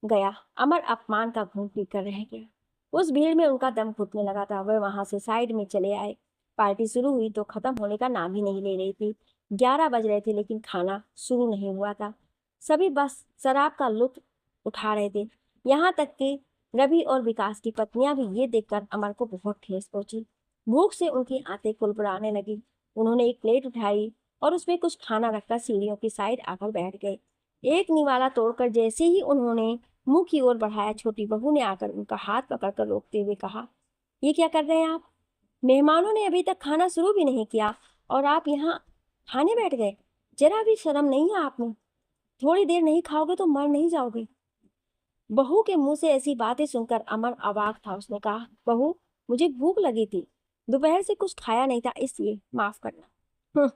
गया। अमर अपमान का घूंट पीकर रह गया। उस भीड़ में उनका दम घुटने लगा था। वह वहां से साइड में चले आए। पार्टी शुरू हुई तो खत्म होने का नाम ही नहीं ले रही थी। 11 बज रहे थे, लेकिन खाना शुरू नहीं हुआ था। सभी बस शराब का लुत्फ उठा रहे थे। यहाँ तक कि रवि और विकास की पत्नियां भी ये देखकर अमर को बहुत ठेस पहुंची। भूख से उनकी आंखें कुलकुलाने लगी। उन्होंने एक प्लेट उठाई और उसमें कुछ खाना रखकर सीढ़ियों की साइड आकर बैठ गए। एक निवाला तोड़कर जैसे ही उन्होंने मुंह की ओर बढ़ाया, छोटी बहू ने आकर उनका हाथ पकड़कर रोकते हुए कहा, ये क्या कर रहे हैं आप? मेहमानों ने अभी तक खाना शुरू भी नहीं किया और आप यहाँ खाने बैठ गए? जरा भी शर्म नहीं है आप में? थोड़ी देर नहीं खाओगे तो मर नहीं जाओगे? बहू के मुंह से ऐसी बातें सुनकर अमर अवाक था। उसने कहा, बहू, मुझे भूख लगी थी, दोपहर से कुछ खाया नहीं था, इसलिए माफ करना।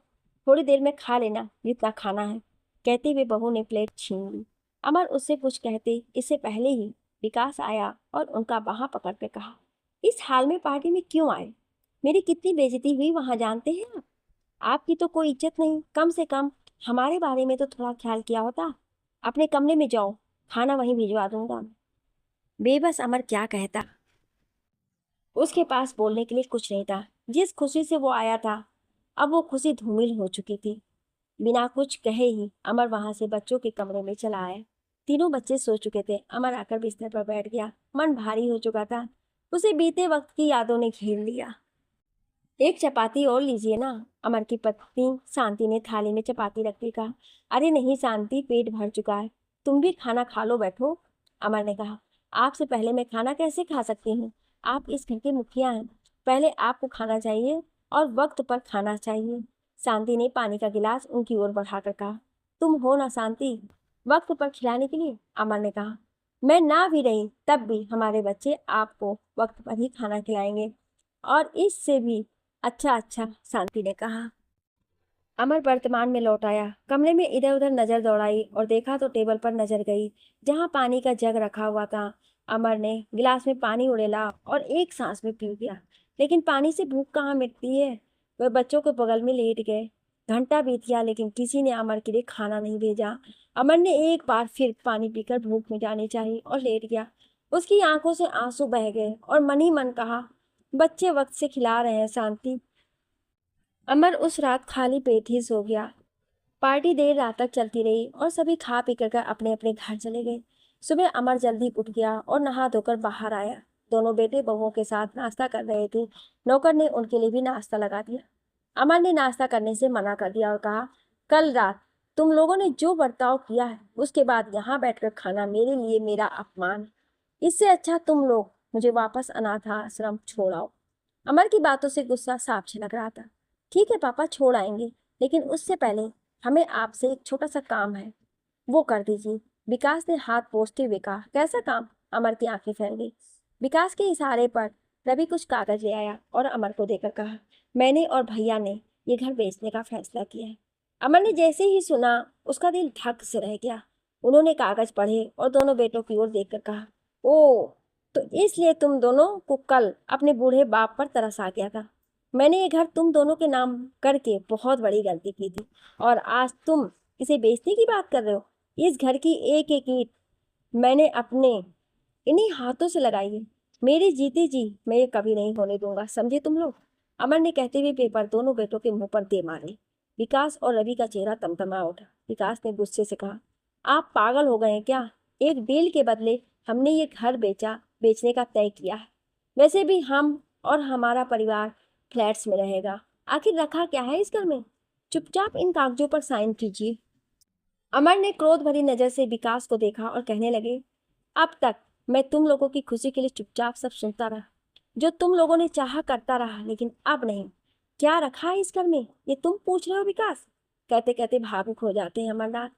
थोड़ी देर में खा लेना जितना खाना है। कहते हुए बहू ने प्लेट छीन ली। अमर उससे कुछ कहते इससे पहले ही विकास आया और उनका बाहां पकड़ के कहा, इस हाल में पार्टी में क्यों आए? मेरी कितनी बेइज्जती हुई वहां, जानते हैं आप? आपकी तो कोई इज्जत नहीं, कम से कम हमारे बारे में तो थोड़ा ख्याल किया होता। अपने कमरे में जाओ, खाना वहीं भिजवा दूंगा। बेबस अमर क्या कहता, उसके पास बोलने के लिए कुछ नहीं था। जिस खुशी से वो आया था, अब वो खुशी धूमिल हो चुकी थी। बिना कुछ कहे ही अमर वहां से बच्चों के कमरे में चला आया। तीनों बच्चे सो चुके थे। अमर आकर बिस्तर पर बैठ गया। मन भारी हो चुका था। उसे बीते वक्त की यादों ने घेर लिया। एक चपाती और लीजिए ना, अमर की पत्नी शांति ने थाली में चपाती रखते कहा। अरे नहीं शांति, पेट भर चुका है, तुम भी खाना खा लो, बैठो। अमर ने कहा, आपसे पहले मैं खाना कैसे खा सकती हूँ? आप इस घर के मुखिया हैं, पहले आपको खाना चाहिए और वक्त पर खाना चाहिए। शांति ने पानी का गिलास उनकी ओर बढ़ाकर कहा, तुम हो ना शांति, वक्त पर खिलाने के लिए? अमर ने कहा, मैं ना भी रही तब भी हमारे बच्चे आपको वक्त पर ही खाना खिलाएंगे, और इससे भी अच्छा। अच्छा, शांति ने कहा। अमर वर्तमान में लौट आया। कमरे में इधर उधर नजर दौड़ाई और देखा तो टेबल पर नजर गई जहां पानी का जग रखा हुआ था। अमर ने गिलास में पानी उड़ेला और एक सांस में पी गया। लेकिन पानी से भूख कहाँ मिटती है। वह बच्चों के बगल में लेट गए। घंटा बीत गया लेकिन किसी ने अमर के लिए खाना नहीं भेजा। अमर ने एक बार फिर पानी पीकर भूख मिटानी चाहिए और लेट गया। उसकी आंखों से आंसू बह गए और मन ही मन कहा, बच्चे वक्त से खिला रहे हैं शांति। अमर उस रात खाली पेट ही सो गया। पार्टी देर रात तक चलती रही और सभी खा पी कर अपने अपने घर चले गए। सुबह अमर जल्दी उठ गया और नहा धोकर बाहर आया। दोनों बेटे बहुओं के साथ नाश्ता कर रहे थे। नौकर ने उनके लिए भी नाश्ता लगा दिया। अमर ने नाश्ता करने से मना कर दिया और कहा, कल रात तुम लोगों ने जो बर्ताव किया है उसके बाद यहाँ बैठकर खाना मेरे लिए मेरा अपमान है। इससे अच्छा तुम लोग मुझे वापस अनाथ आश्रम छोड़ाओ। अमर की बातों से गुस्सा साफ झलक रहा था। ठीक है पापा, छोड़ आएंगे, लेकिन उससे पहले हमें आपसे एक छोटा सा काम है, वो कर दीजिए। विकास ने हाथ पोंछते हुए कहा। कैसा काम? अमर की आंखें फैल गई। विकास के इशारे पर रवि कुछ कागज ले आया और अमर को देकर कहा, मैंने और भैया ने ये घर बेचने का फैसला किया है। अमर ने जैसे ही सुना उसका दिल धक से रह गया। उन्होंने कागज पढ़े और दोनों बेटों की ओर देखकर कहा, ओ, तो इसलिए तुम दोनों को कल अपने बूढ़े बाप पर तरस आ गया था। मैंने ये घर तुम दोनों के नाम करके बहुत बड़ी गलती की थी और आज तुम इसे बेचने की बात कर रहे हो। इस घर की एक एक ईंट मैंने अपने इन्हीं हाथों से लगाई है। मेरे जीते जी मैं ये कभी नहीं होने दूंगा, समझे तुम लोग? अमर ने कहते हुए पेपर दोनों बेटों के मुंह पर दे मारे। विकास और रवि का चेहरा तमतमा उठा। विकास ने गुस्से से कहा, आप पागल हो गए हैं क्या? एक डील के बदले हमने ये घर बेचने का तय किया है। वैसे भी हम और हमारा परिवार फ्लैट्स में रहेगा। आखिर रखा क्या है इस घर में? चुपचाप इन कागजों पर साइन कीजिए। अमर ने क्रोध भरी नजर से विकास को देखा और कहने लगे, अब तक मैं तुम लोगों की खुशी के लिए चुपचाप सब सुनता रहा, जो तुम लोगों ने चाहा करता रहा, लेकिन अब नहीं। क्या रखा है इस घर में, ये तुम पूछ रहे हो? विकास कहते कहते भावुक हो जाते हैं अमरनाथ।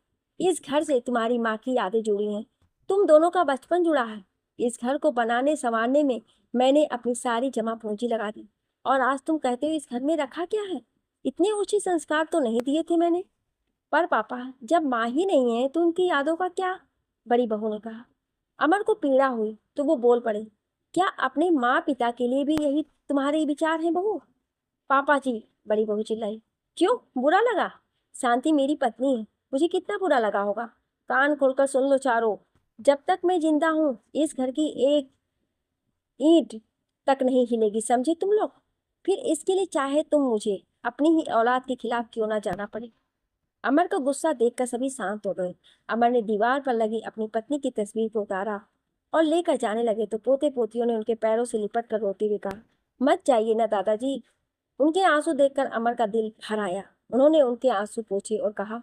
इस घर से तुम्हारी माँ की यादें जुड़ी हैं, तुम दोनों का बचपन जुड़ा है। इस घर को बनाने संवारने में मैंने अपनी सारी जमा पूंजी लगा दी, और आज तुम कहते हो इस घर में रखा क्या है? इतने ऊंचे संस्कार तो नहीं दिए थे मैंने। पर पापा, जब माँ ही नहीं है तो उनकी यादों का क्या? बड़ी बहू ने कहा। अमर को पीड़ा हुई तो वो बोल पड़े, क्या अपने माँ पिता के लिए भी यही तुम्हारे विचार हैं बहू? पापा जी, बड़ी बहू चिल्लाई। क्यों, बुरा लगा? शांति मेरी पत्नी है, मुझे कितना बुरा लगा होगा? कान खोलकर सुन लो चारों, जब तक मैं जिंदा हूँ इस घर की एक ईंट तक नहीं हिलेगी, समझे तुम लोग? फिर इसके लिए चाहे तुम मुझे अपनी ही औलाद के खिलाफ क्यों ना जाना पड़े। अमर को गुस्सा देखकर सभी शांत हो गए। अमर ने दीवार पर लगी अपनी पत्नी की तस्वीर को उतारा और लेकर जाने लगे तो पोते पोतियों ने उनके पैरों से लिपट कर रोते हुए कहा, मत जाइए ना दादाजी। उनके आंसू देखकर अमर का दिल भर आया। उन्होंने उनके आंसू पोंछे और कहा,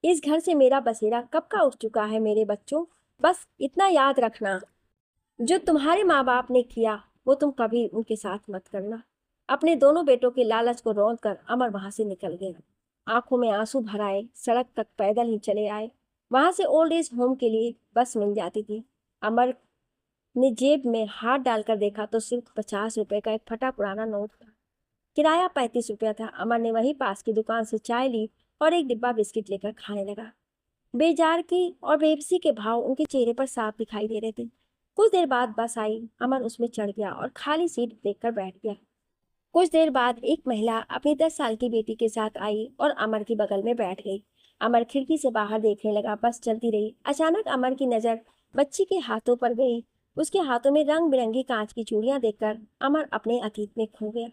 इस घर से मेरा बसेरा कब का उठ चुका है मेरे बच्चों। बस इतना याद रखना, जो तुम्हारे माँ बाप ने किया वो तुम कभी उनके साथ मत करना। अपने दोनों बेटों के लालच को रौंद कर अमर वहां से निकल गया। आंखों में आंसू भर आए। सड़क तक पैदल ही चले आए। वहां से ओल्ड एज होम के लिए बस मिल जाती थी। अमर ने जेब में हाथ डालकर देखा तो सिर्फ 50 रुपए का एक फटा पुराना नोट था। किराया 35 रुपया था। अमर ने वहीं पास की दुकान से चाय ली और एक डिब्बा बिस्किट लेकर खाने लगा। बेजार की और बेबसी के भाव उनके चेहरे पर साफ दिखाई दे रहे थे। कुछ देर बाद बस आई। अमर उसमें चढ़ गया और खाली सीट देखकर बैठ गया। कुछ देर बाद एक महिला अपनी 10 साल की बेटी के साथ आई और अमर की बगल में बैठ गई। अमर खिड़की से बाहर देखने लगा। बस चलती रही। अचानक अमर की नजर बच्ची के हाथों पर गई। उसके हाथों में रंग बिरंगी कांच की चूड़ियां देखकर अमर अपने अतीत में खो गया।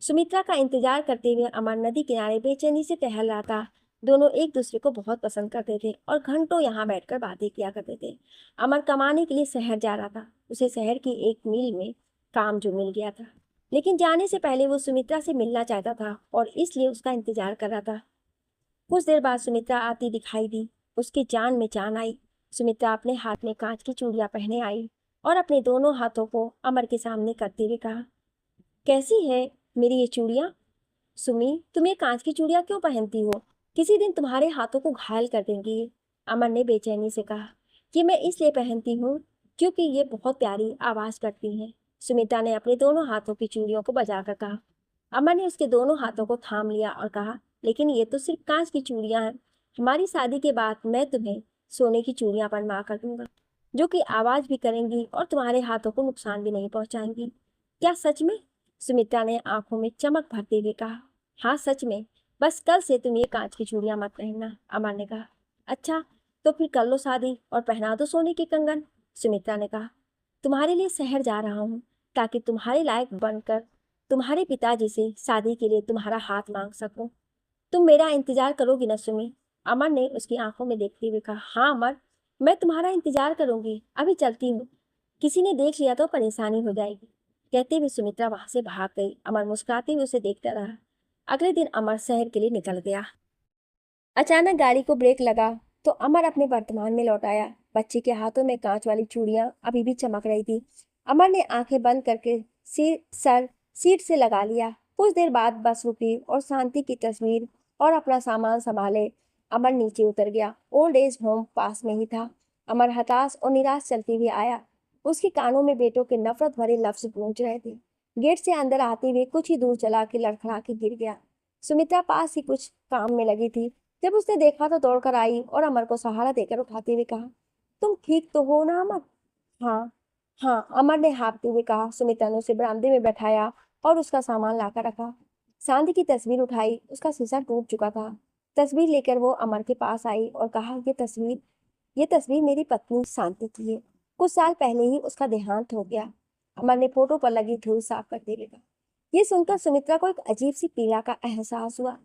सुमित्रा का इंतजार करते हुए अमर नदी किनारे बेचैनी से टहल रहा था। दोनों एक दूसरे को बहुत पसंद करते थे और घंटों यहाँ बैठकर बातें किया करते थे। अमर कमाने के लिए शहर जा रहा था। उसे शहर की एक मिल में काम जो मिल गया था, लेकिन जाने से पहले वो सुमित्रा से मिलना चाहता था और इसलिए उसका इंतजार कर रहा था। कुछ देर बाद सुमित्रा आती दिखाई दी। उसकी जान में जान आई। सुमित्रा अपने हाथ में कांच की चूड़ियां पहने आई और अपने दोनों हाथों को अमर के सामने करते हुए कहा, कैसी है मेरी ये चूड़ियां? सुमी, तुम ये कांच की चूड़ियां क्यों पहनती हो? किसी दिन तुम्हारे हाथों को घायल कर देंगी। अमर ने बेचैनी से कहा कि मैं इसलिए पहनती हूँ क्योंकि ये बहुत प्यारी आवाज करती हैं। सुमित्रा ने अपने दोनों हाथों की चूड़ियों को बजाकर कहा। अमर ने उसके दोनों हाथों को थाम लिया और कहा, लेकिन ये तो सिर्फ कांच की चूड़ियां हैं। हमारी शादी के बाद मैं तुम्हें सोने की चूड़ियां बनवा कर दूंगा, जो कि आवाज भी करेंगी और तुम्हारे हाथों को नुकसान भी नहीं पहुंचाएंगी। क्या सच में? सुमित्रा ने आंखों में चमक भरते हुए कहा। हाँ, सच में। बस कल से तुम ये कांच की चूड़ियां मत पहनना, अमर ने कहा। अच्छा, तो फिर कर लो शादी और पहना दो सोने के कंगन, सुमित्रा ने कहा। तुम्हारे लिए शहर जा रहा हूँ ताकि तुम्हारे लायक बनकर तुम्हारे पिताजी से शादी के लिए तुम्हारा हाथ मांग सकूं। तुम मेरा इंतजार करोगी ना सुमी? अमर ने उसकी आंखों में देखते हुए कहा। हाँ अमर, मैं तुम्हारा इंतजार करूंगी। अभी चलती हूँ, किसी ने देख लिया तो परेशानी हो जाएगी। कहते हुए सुमित्रा वहां से भाग गई। अमर मुस्कुराते हुए उसे देखता रहा। अगले दिन अमर शहर के लिए निकल गया। अचानक गाड़ी को ब्रेक लगा तो अमर अपने वर्तमान में लौट आया। बच्चे के हाथों में कांच वाली चूड़ियां अभी भी चमक रही थी। अमर ने आंखें बंद करके सर सीट से लगा लिया। कुछ देर बाद बस रुकी और शांति की तस्वीर और अपना सामान संभाले अमर नीचे उतर गया। ओल्ड एज होम पास में ही था। अमर हताश और निराश चलते हुए आया। उसके कानों में बेटों के नफरत भरे लफ्ज गूंज रहे थे। गेट से अंदर आते हुए कुछ ही दूर चला के लड़खड़ा के गिर गया। सुमित्रा पास ही कुछ काम में लगी थी। जब उसने देखा तो दौड़कर आई और अमर को सहारा देकर उठाते हुए कहा, तुम ठीक तो हो ना अमर? हाँ, हाँ, अमर ने हाँफते हुए कहा। सुमित्रा ने उसे बरामदे में बैठाया और उसका सामान लाकर रखा। चांदी की तस्वीर उठाई। उसका शीशा टूट चुका था। तस्वीर लेकर वो अमर के पास आई और कहा, ये तस्वीर मेरी पत्नी शांति की है। कुछ साल पहले ही उसका देहांत हो गया। अमर ने फोटो पर लगी धूल साफ करते हुए कहा। ये सुनकर सुमित्रा को एक अजीब सी पीड़ा का एहसास हुआ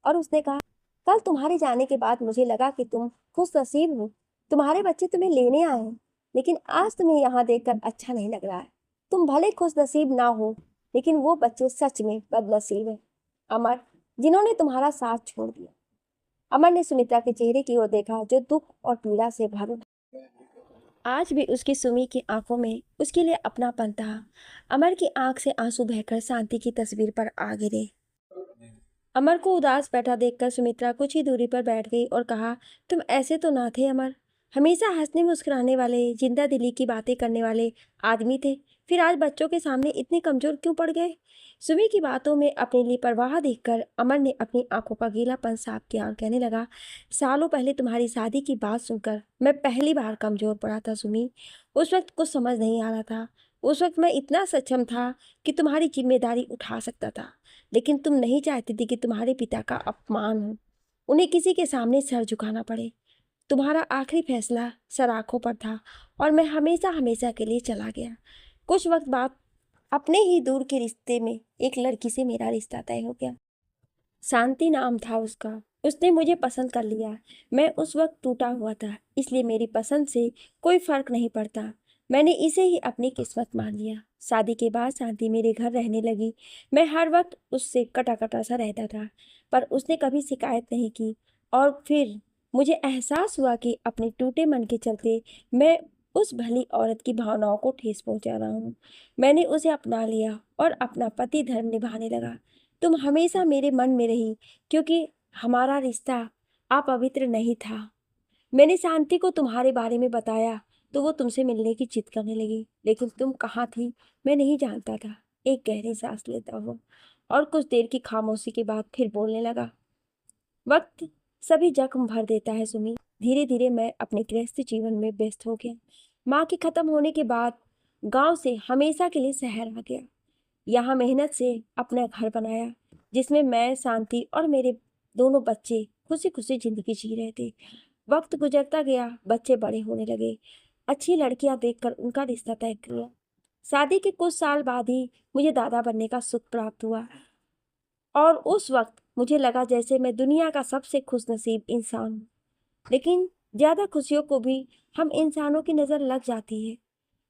और उसने कहा, कल तुम्हारे जाने के बाद मुझे लगा कि तुम खुश नसीब हो। तुम्हारे बच्चे तुम्हें लेने आए हैं, लेकिन आज तुम्हें यहाँ देखकर अच्छा नहीं लग रहा है। तुम भले खुश नसीब ना हो, लेकिन वो बच्चे सच में बदनसीब हैं, अमर, जिन्होंने तुम्हारा साथ छोड़ दिया। अमर ने सुमित्रा के चेहरे की ओर देखा जो दुख और पीड़ा से भर उठा। आज भी उसकी सुमी की आंखों में उसके लिए अपनापन था। अमर की आंख से आंसू बहकर शांति की तस्वीर पर आ गिरे। अमर को उदास बैठा देखकर सुमित्रा कुछ ही दूरी पर बैठ गई और कहा, तुम ऐसे तो ना थे अमर। हमेशा हंसने मुस्कुराने वाले, जिंदा दिली की बातें करने वाले आदमी थे। फिर आज बच्चों के सामने इतने कमजोर क्यों पड़ गए? सुमी की बातों में अपने लिए परवाह देखकर अमर ने अपनी आंखों का गीलापन साफ किया और कहने लगा, सालों पहले तुम्हारी शादी की बात सुनकर मैं पहली बार कमजोर पड़ा था सुमी। उस वक्त कुछ समझ नहीं आ रहा था। उस वक्त मैं इतना सक्षम था कि तुम्हारी जिम्मेदारी उठा सकता था, लेकिन तुम नहीं चाहती थी कि तुम्हारे पिता का अपमान हो, उन्हें किसी के सामने सर झुकाना पड़े। तुम्हारा आखिरी फैसला सर आंखों पर था और मैं हमेशा हमेशा के लिए चला गया। कुछ वक्त बाद अपने ही दूर के रिश्ते में एक लड़की से मेरा रिश्ता तय हो गया। शांति नाम था उसका। उसने मुझे पसंद कर लिया। मैं उस वक्त टूटा हुआ था, इसलिए मेरी पसंद से कोई फर्क नहीं पड़ता। मैंने इसे ही अपनी किस्मत मान लिया। शादी के बाद शांति मेरे घर रहने लगी। मैं हर वक्त उससे कटा कटा सा रहता था, पर उसने कभी शिकायत नहीं की। और फिर मुझे एहसास हुआ कि अपने टूटे मन के चलते मैं उस भली औरत की भावनाओं को ठेस पहुंचा रहा हूँ। मैंने उसे अपना लिया और अपना पति धर्म निभाने लगा। तुम हमेशा मेरे मन में रही क्योंकि हमारा रिश्ता अपवित्र नहीं था। मैंने शांति को तुम्हारे बारे में बताया तो वो तुमसे मिलने की जिद करने लगी, लेकिन तुम कहाँ थी मैं नहीं जानता था। एक गहरी सांस लेता हुआ और कुछ देर की खामोशी के बाद फिर बोलने लगा, वक्त सभी जख्म भर देता है सुमी। धीरे धीरे मैं अपने गृहस्थ जीवन में व्यस्त हो गया। माँ के खत्म होने के बाद गांव से हमेशा के लिए शहर आ गया। यहाँ मेहनत से अपना घर बनाया, जिसमें मैं, शांति और मेरे दोनों बच्चे खुशी खुशी जिंदगी जी रहे थे। वक्त गुजरता गया, बच्चे बड़े होने लगे। अच्छी लड़कियां देखकर उनका रिश्ता तय किया। शादी के कुछ साल बाद ही मुझे दादा बनने का सुख प्राप्त हुआ और उस वक्त मुझे लगा जैसे मैं दुनिया का सबसे खुशनसीब इंसान हूँ। लेकिन ज़्यादा खुशियों को भी हम इंसानों की नज़र लग जाती है।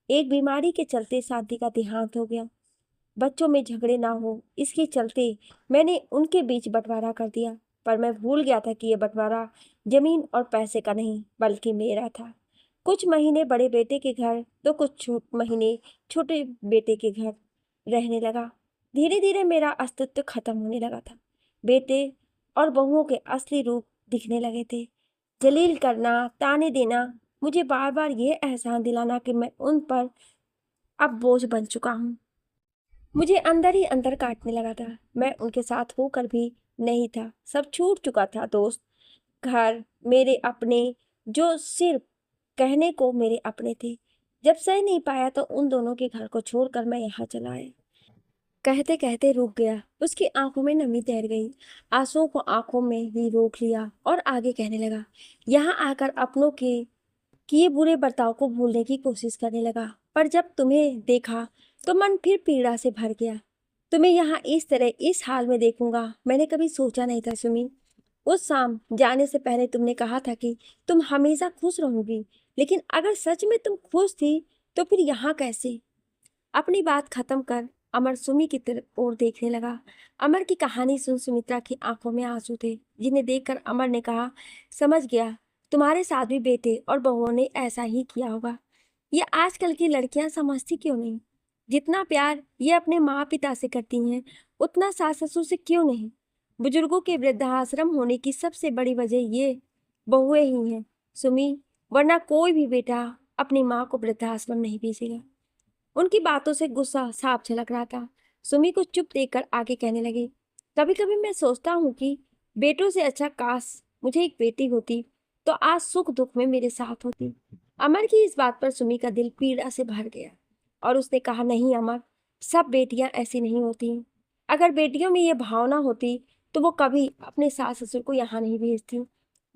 एक बीमारी के चलते शादी का देहांत हो गया। बच्चों में झगड़े ना हो इसके चलते मैंने उनके बीच बंटवारा कर दिया, पर मैं भूल गया था कि ये बंटवारा जमीन और पैसे का नहीं बल्कि मेरा था। कुछ महीने बड़े बेटे के घर तो महीने छोटे बेटे के घर रहने लगा। धीरे धीरे मेरा अस्तित्व खत्म होने लगा था। बेटे और बहुओं के असली रूप दिखने लगे थे। जलील करना, ताने देना, मुझे बार बार यह एहसास दिलाना कि मैं उन पर अब बोझ बन चुका हूँ। मुझे अंदर ही अंदर काटने लगा था। मैं उनके साथ होकर भी नहीं था। सब छूट चुका था दोस्त, घर, मेरे अपने, जो सिर्फ कहने को मेरे अपने थे। जब सह नहीं पाया तो उन दोनों के घर को छोड़कर मैं यहाँ चला आया। कहते कहते रुक गया। उसकी आंखों में नमी तैर गई। आंसुओं को आंखों में ही रोक लिया और आगे कहने लगा। यहाँ आकर अपनों के किए बुरे बर्ताव को भूलने की कोशिश करने लगा, पर जब तुम्हें देखा तो मन फिर पीड़ा से भर गया। तुम्हें यहाँ इस तरह इस हाल में देखूंगा मैंने कभी सोचा नहीं था सुमी। उस शाम जाने से पहले तुमने कहा था कि तुम हमेशा खुश रहोगी, लेकिन अगर सच में तुम खुश थी तो फिर यहाँ कैसे? अपनी बात खत्म कर अमर सुमी की तरफ ओर देखने लगा। अमर की कहानी सुन सुमित्रा की आंखों में आंसू थे, जिन्हें देखकर अमर ने कहा, समझ गया, तुम्हारे साथ भी बेटे और बहुओं ने ऐसा ही किया होगा। ये आजकल की लड़कियां समझती क्यों नहीं? जितना प्यार ये अपने माँ पिता से करती हैं उतना सास ससुर से क्यों नहीं? बुजुर्गों के वृद्धाश्रम होने की सबसे बड़ी वजह ये बहुएं ही हैं सुमी, वरना कोई भी बेटा अपनी माँ को वृद्धाश्रम नहीं भेजेगा। उनकी बातों से गुस्सा साफ झलक रहा था। सुमी को चुप देखकर आगे कहने लगी, कभी कभी मैं सोचता हूँ कि बेटों से अच्छा काश मुझे एक बेटी होती तो आज सुख दुख में मेरे साथ होती। अमर की इस बात पर सुमी का दिल पीड़ा से भर गया और उसने कहा, नहीं अमर, सब बेटियां ऐसी नहीं होती। अगर बेटियों में ये भावना होती तो वो कभी अपने सास ससुर को यहाँ नहीं भेजती।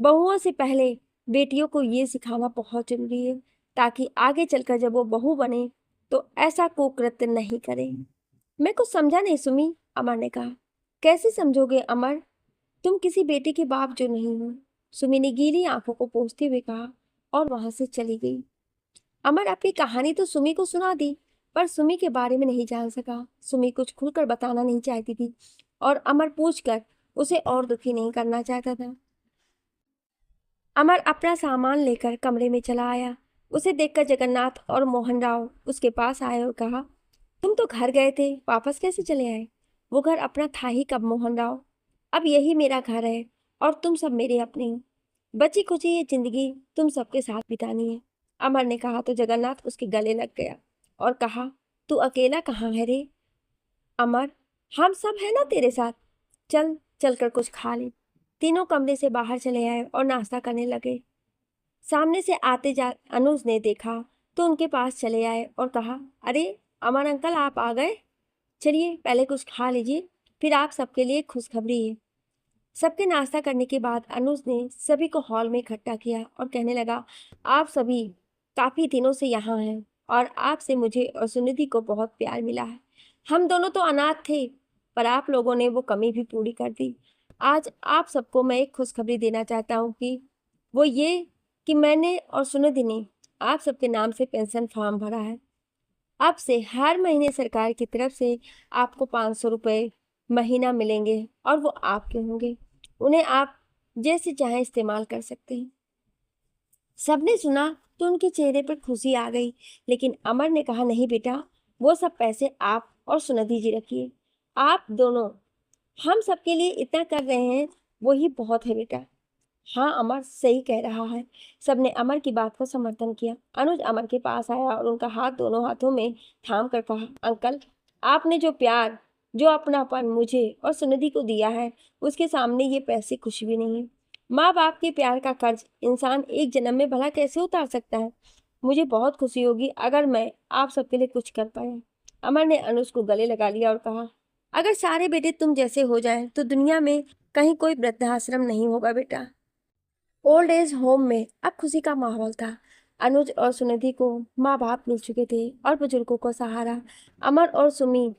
बहुओं से पहले बेटियों को ये सिखाना बहुत जरूरी है, ताकि आगे चलकर जब वो बहू बने तो ऐसा कुकृत्य नहीं करे। मैं कुछ समझा नहीं सुमी, अमर ने कहा। कैसे समझोगे अमर, तुम किसी बेटे के बाप जो नहीं हो, सुमी ने गीली आंखों को पोंछते हुए कहा और वहां से चली गई। अमर अपनी कहानी तो सुमी को सुना दी, पर सुमी के बारे में नहीं जान सका। सुमी कुछ खुलकर बताना नहीं चाहती थी और अमर पूछकर उसे और दुखी नहीं करना चाहता था। अमर अपना सामान लेकर कमरे में चला आया। उसे देखकर जगन्नाथ और मोहन राव उसके पास आए और कहा, तुम तो घर गए थे, वापस कैसे चले आए? वो घर अपना था ही कब मोहन राव, अब यही मेरा घर है और तुम सब मेरे अपने हो। बची खुची ये जिंदगी तुम सबके साथ बितानी है, अमर ने कहा तो जगन्नाथ उसके गले लग गया और कहा, तू अकेला कहाँ है रे अमर, हम सब है ना तेरे साथ, चल चलकर कुछ खा ले। तीनों कमरे से बाहर चले आए और नाश्ता करने लगे। सामने से आते जा अनुज ने देखा तो उनके पास चले आए और कहा, अरे अमर अंकल आप आ गए, चलिए पहले कुछ खा लीजिए, फिर आप सबके लिए खुशखबरी है। सबके नाश्ता करने के बाद अनुज ने सभी को हॉल में इकट्ठा किया और कहने लगा, आप सभी काफी दिनों से यहाँ हैं और आपसे मुझे और सुनिधि को बहुत प्यार मिला है। हम दोनों तो अनाथ थे, पर आप लोगों ने वो कमी भी पूरी कर दी। आज आप सबको मैं एक खुशखबरी देना चाहता हूँ कि वो ये कि मैंने और सुनिधि ने आप सबके नाम से पेंशन फॉर्म भरा है। अब से हर महीने सरकार की तरफ से आपको 500 रुपये महीना मिलेंगे और वो आपके होंगे। उन्हें आप जैसे चाहें इस्तेमाल कर सकते हैं। सबने सुना तो उनके चेहरे पर खुशी आ गई, लेकिन अमर ने कहा, नहीं बेटा, वो सब पैसे आप और सुनिधि जी रखिए। आप दोनों हम सबके लिए इतना कर रहे हैं, वही बहुत है बेटा। हाँ अमर सही कह रहा है। सबने अमर की बात को समर्थन किया। अनुज अमर के पास आया और उनका हाथ दोनों हाथों में थाम कर कहा, अंकल, आपने जो प्यार, जो अपनापन मुझे और सुनिधि को दिया है, उसके सामने ये पैसे कुछ भी नहीं है। माँ बाप के प्यार का कर्ज इंसान एक जन्म में भला कैसे उतार सकता है? मुझे बहुत खुशी होगी अगर मैं आप सबके लिए कुछ कर पाया। अमर ने अनुज को गले लगा लिया और कहा, अगर सारे बेटे तुम जैसे हो जाएं तो दुनिया में कहीं कोई वृद्धाश्रम नहीं होगा बेटा। ओल्ड एज होम में अब खुशी का माहौल था। अनुज और सुनिधि को माँ बाप मिल चुके थे और बुजुर्गों को सहारा। अमर और सुमी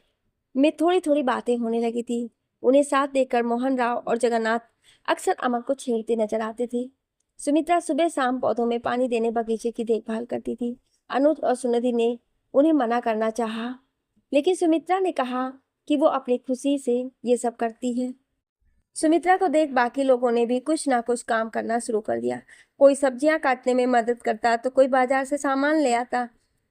में थोड़ी थोड़ी बातें होने लगी थी। उन्हें साथ देखकर मोहन राव और जगन्नाथ अक्सर अमर को छेड़ते नजर आते थे। सुमित्रा सुबह शाम पौधों में पानी देने, बगीचे की देखभाल करती थी। अनुज और सुनिधि ने उन्हें मना करना चाहा, लेकिन सुमित्रा ने कहा कि वो अपनी खुशी से ये सब करती है। सुमित्रा को देख बाकी लोगों ने भी कुछ ना कुछ काम करना शुरू कर दिया। कोई सब्जियां काटने में मदद करता तो कोई बाजार से सामान ले आता।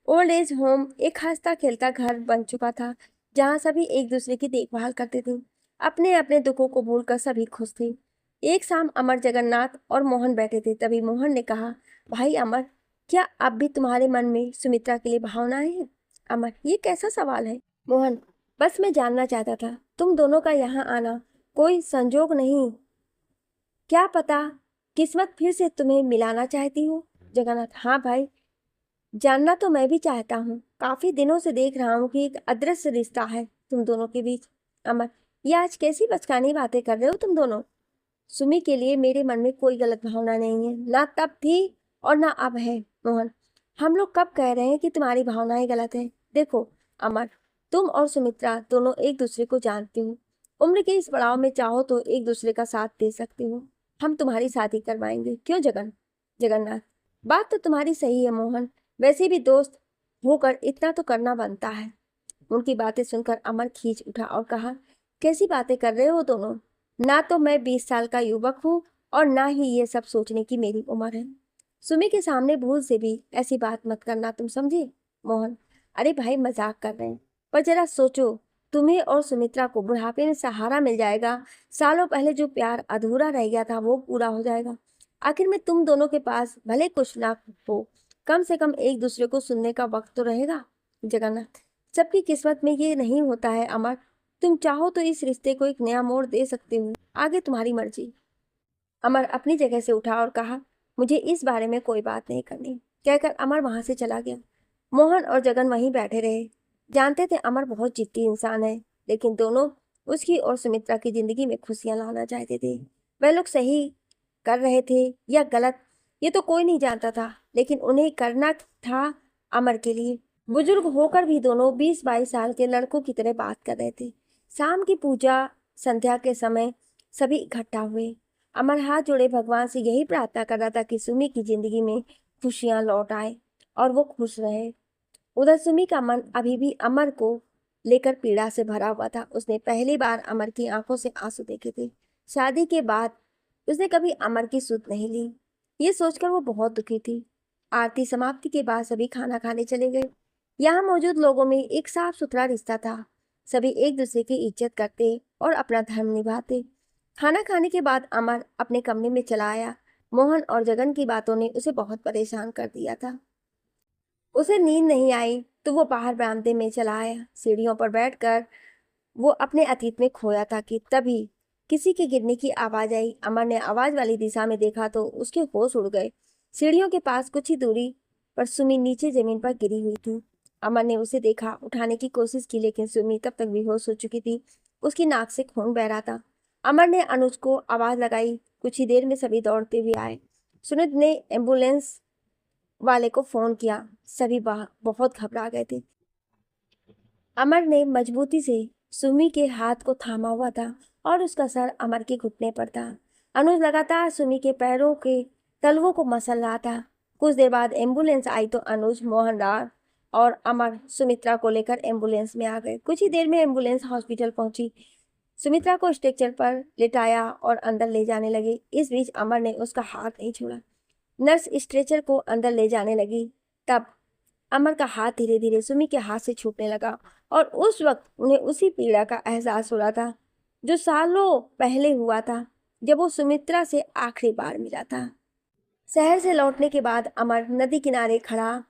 ओल्ड एज होम एक हंसता खेलता घर बन चुका था, जहां सभी एक दूसरे की देखभाल करते थे। अपने अपने दुखों को भूलकर सभी खुश थे। एक शाम अमर, जगन्नाथ और मोहन बैठे थे। तभी मोहन ने कहा, भाई अमर, क्या अब भी तुम्हारे मन में सुमित्रा के लिए भावनाएं हैं? अमर, ये कैसा सवाल है? मोहन, बस मैं जानना चाहता था, तुम दोनों का यहाँ आना कोई संजोग नहीं, क्या पता किस्मत फिर से तुम्हें मिलाना चाहती हो? जगन्नाथ, हाँ भाई, जानना तो मैं भी चाहता हूँ। काफी दिनों से देख रहा हूँ कि एक अदृश्य रिश्ता है तुम दोनों के बीच। अमर, ये आज कैसी बचकानी बातें कर रहे हो तुम दोनों? सुमी के लिए मेरे मन में कोई गलत भावना नहीं है, ना तब थी और ना अब है। मोहन, हम लोग कब कह रहे हैं कि तुम्हारी भावनाएं गलत है? देखो अमर, तुम और सुमित्रा दोनों एक दूसरे को जानते हो। उम्र के इस पड़ाव में चाहो तो एक दूसरे का साथ दे सकते हो। हम तुम्हारी शादी करवाएंगे, क्यों जगन्नाथ, बात तो तुम्हारी सही है मोहन, वैसे भी दोस्त होकर इतना तो करना बनता है। उनकी बातें सुनकर अमर खींच उठा और कहा, कैसी बातें कर रहे हो दोनों? ना तो मैं 20 साल का युवक हूँ और ना ही ये सब सोचने की मेरी उम्र है। सुमी के सामने भूल से भी ऐसी बात मत करना, तुम समझे? मोहन, अरे भाई, मजाक कर रहे हैं, पर जरा सोचो, तुम्हें और सुमित्रा को बुढ़ापे में सहारा मिल जाएगा। सालों पहले जो प्यार अधूरा रह गया था वो पूरा हो जाएगा। आखिर में तुम दोनों के पास भले कुछ ना हो, कम से कम एक दूसरे को सुनने का वक्त तो रहेगा। जगन्नाथ, सबकी किस्मत में ये नहीं होता है अमर, तुम चाहो तो इस रिश्ते को एक नया मोड़ दे सकते हो, आगे तुम्हारी मर्जी। अमर अपनी जगह से उठा और कहा, मुझे इस बारे में कोई बात नहीं करनी, कहकर अमर वहां से चला गया। मोहन और जगन वहीं बैठे रहे। जानते थे अमर बहुत जिद्दी इंसान है, लेकिन दोनों उसकी और सुमित्रा की जिंदगी में खुशियां लाना चाहते थे। वह लोग सही कर रहे थे या गलत, ये तो कोई नहीं जानता था, लेकिन उन्हें करना था अमर के लिए। बुजुर्ग होकर भी दोनों 20-22 साल के लड़कों की तरह बात कर रहे थे। शाम की पूजा संध्या के समय सभी इकट्ठा हुए। अमर हाथ जोड़े भगवान से यही प्रार्थना कर रहा था कि सुमी की जिंदगी में खुशियां लौट आए और वो खुश रहे। उधर सुमी का मन अभी भी अमर को लेकर पीड़ा से भरा हुआ था। उसने पहली बार अमर की आंखों से आंसू देखे थे। शादी के बाद उसने कभी अमर की सुध नहीं ली। ये सोचकर वो बहुत दुखी थी। आरती समाप्ति के बाद सभी खाना खाने चले गए। यहाँ मौजूद लोगों में एक साफ सुथरा रिश्ता था। सभी एक दूसरे की इज्जत करते और अपना धर्म निभाते। खाना खाने के बाद अमर अपने कमरे में चला आया। मोहन और जगन की बातों ने उसे बहुत परेशान कर दिया था। उसे नींद नहीं आई तो वो बाहर बरामदे में चला आया। सीढ़ियों पर बैठकर वो अपने अतीत में खोया था कि तभी किसी के गिरने की आवाज आई। अमर ने आवाज वाली दिशा में देखा तो उसके होश उड़ गए। सीढ़ियों के पास कुछ ही दूरी पर सुमी नीचे जमीन पर गिरी हुई थी। अमर ने उसे देखा, उठाने की कोशिश की, लेकिन सुमी तब तक बेहोश हो चुकी थी। उसकी नाक से खून बह रहा था। अमर ने अनुज को आवाज लगाई। कुछ ही देर में सभी दौड़ते हुए आए। सुनिध ने एम्बुलेंस वाले को फोन किया। सभी बहुत घबरा गए थे। अमर ने मजबूती से सुमी के हाथ को थामा हुआ था और उसका सर अमर के घुटने पर था। अनुज लगातार सुमी के पैरों के तलवों को मसल रहा था। कुछ देर बाद एम्बुलेंस आई तो अनुज, मोहन राव और अमर सुमित्रा को लेकर एम्बुलेंस में आ गए। कुछ ही देर में एम्बुलेंस हॉस्पिटल पहुंची। सुमित्रा को स्ट्रेचर पर लिटाया और अंदर ले जाने लगे। इस बीच अमर ने उसका हाथ नहीं छोड़ा। नर्स स्ट्रेचर को अंदर ले जाने लगी। तब अमर का हाथ धीरे धीरे सुमी के हाथ से छूटने लगा और उस वक्त उन्हें उसी पीड़ा का एहसास हो रहा था जो सालों पहले हुआ था, जब वो सुमित्रा से आखिरी बार मिला था। शहर से लौटने के बाद अमर नदी किनारे खड़ा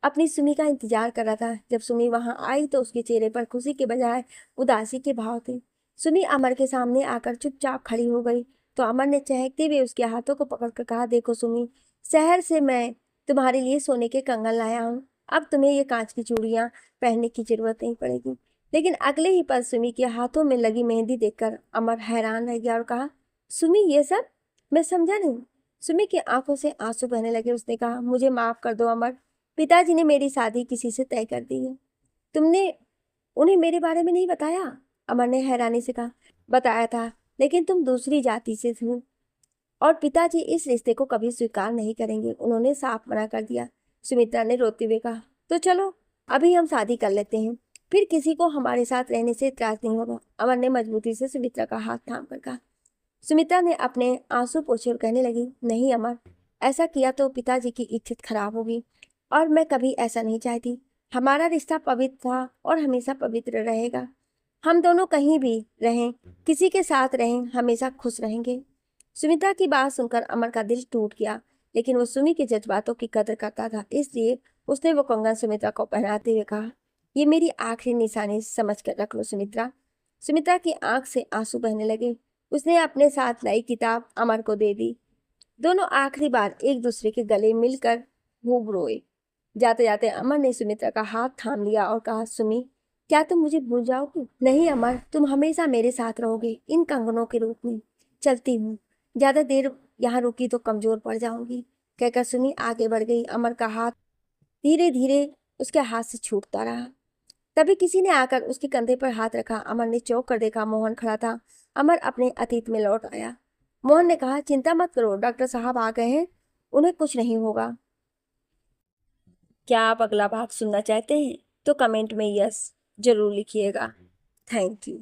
अपनी सुमी का इंतजार कर रहा था। जब सुमी वहां आई तो उसके चेहरे पर खुशी के बजाय उदासी के भाव थे। सुमी अमर के सामने आकर चुपचाप खड़ी हो गई तो अमर ने चहकते हुए उसके हाथों को पकड़कर कहा, देखो सुमी, शहर से मैं तुम्हारे लिए सोने के कंगन लाया हूँ। अब तुम्हें ये कांच की चूड़ियां पहनने की जरूरत नहीं पड़ेगी। लेकिन अगले ही पल सुमी के हाथों में लगी मेहंदी देखकर अमर हैरान रह गया और कहा, सुमी, ये सब? मैं समझा नहीं। सुमी की आंखों से आंसू बहने लगे। उसने कहा, मुझे माफ कर दो अमर, पिताजी ने मेरी शादी किसी से तय कर दी है। तुमने उन्हें मेरे बारे में नहीं बताया? अमर ने हैरानी से कहा, बताया था, लेकिन तुम दूसरी जाति से हो और पिताजी इस रिश्ते को कभी स्वीकार नहीं करेंगे, उन्होंने साफ मना कर दिया। सुमित्रा ने रोते हुए कहा, तो चलो अभी हम शादी कर लेते हैं, फिर किसी को हमारे साथ रहने से इतराज नहीं होगा। अमर ने मजबूती से सुमित्रा का हाथ थाम कर कहा। सुमित्रा ने अपने आंसू पोंछे और कहने लगी, नहीं अमर, ऐसा किया तो पिताजी की इज्जत खराब होगी और मैं कभी ऐसा नहीं चाहती। हमारा रिश्ता पवित्र था और हमेशा पवित्र रहेगा। हम दोनों कहीं भी रहें, किसी के साथ रहें, हमेशा खुश रहेंगे। सुमित्रा की बात सुनकर अमर का दिल टूट गया, लेकिन वो सुमी के जज्बातों की कदर करता था, इसलिए उसने वो कंगन सुमित्रा को पहनाते हुए कहा, ये मेरी आखिरी निशानी समझ कर रख लो सुमित्रा। सुमित्रा की आंख से आंसू बहने लगे। उसने अपने साथ लाई किताब अमर को दे दी। दोनों आखिरी बार एक दूसरे के गले मिलकर खूब रोए। जाते जाते अमर ने सुमित्रा का हाथ थाम लिया और कहा, सुमी, क्या तुम मुझे भूल जाओगी? नहीं अमर, तुम हमेशा मेरे साथ रहोगे, इन कंगनों के रूप में। चलती हूँ, ज्यादा देर यहाँ रुकी तो कमजोर पड़ जाऊंगी, कहकर सुमी आगे बढ़ गई। अमर का हाथ धीरे धीरे उसके हाथ से छूटता रहा। तभी किसी ने आकर उसके कंधे पर हाथ रखा। अमर ने चौंक कर देखा, मोहन खड़ा था। अमर अपने अतीत में लौट आया। मोहन ने कहा, चिंता मत करो, डॉक्टर साहब आ गए हैं, उन्हें कुछ नहीं होगा। क्या आप अगला भाग सुनना चाहते हैं? तो कमेंट में यस जरूर लिखिएगा। Thank you.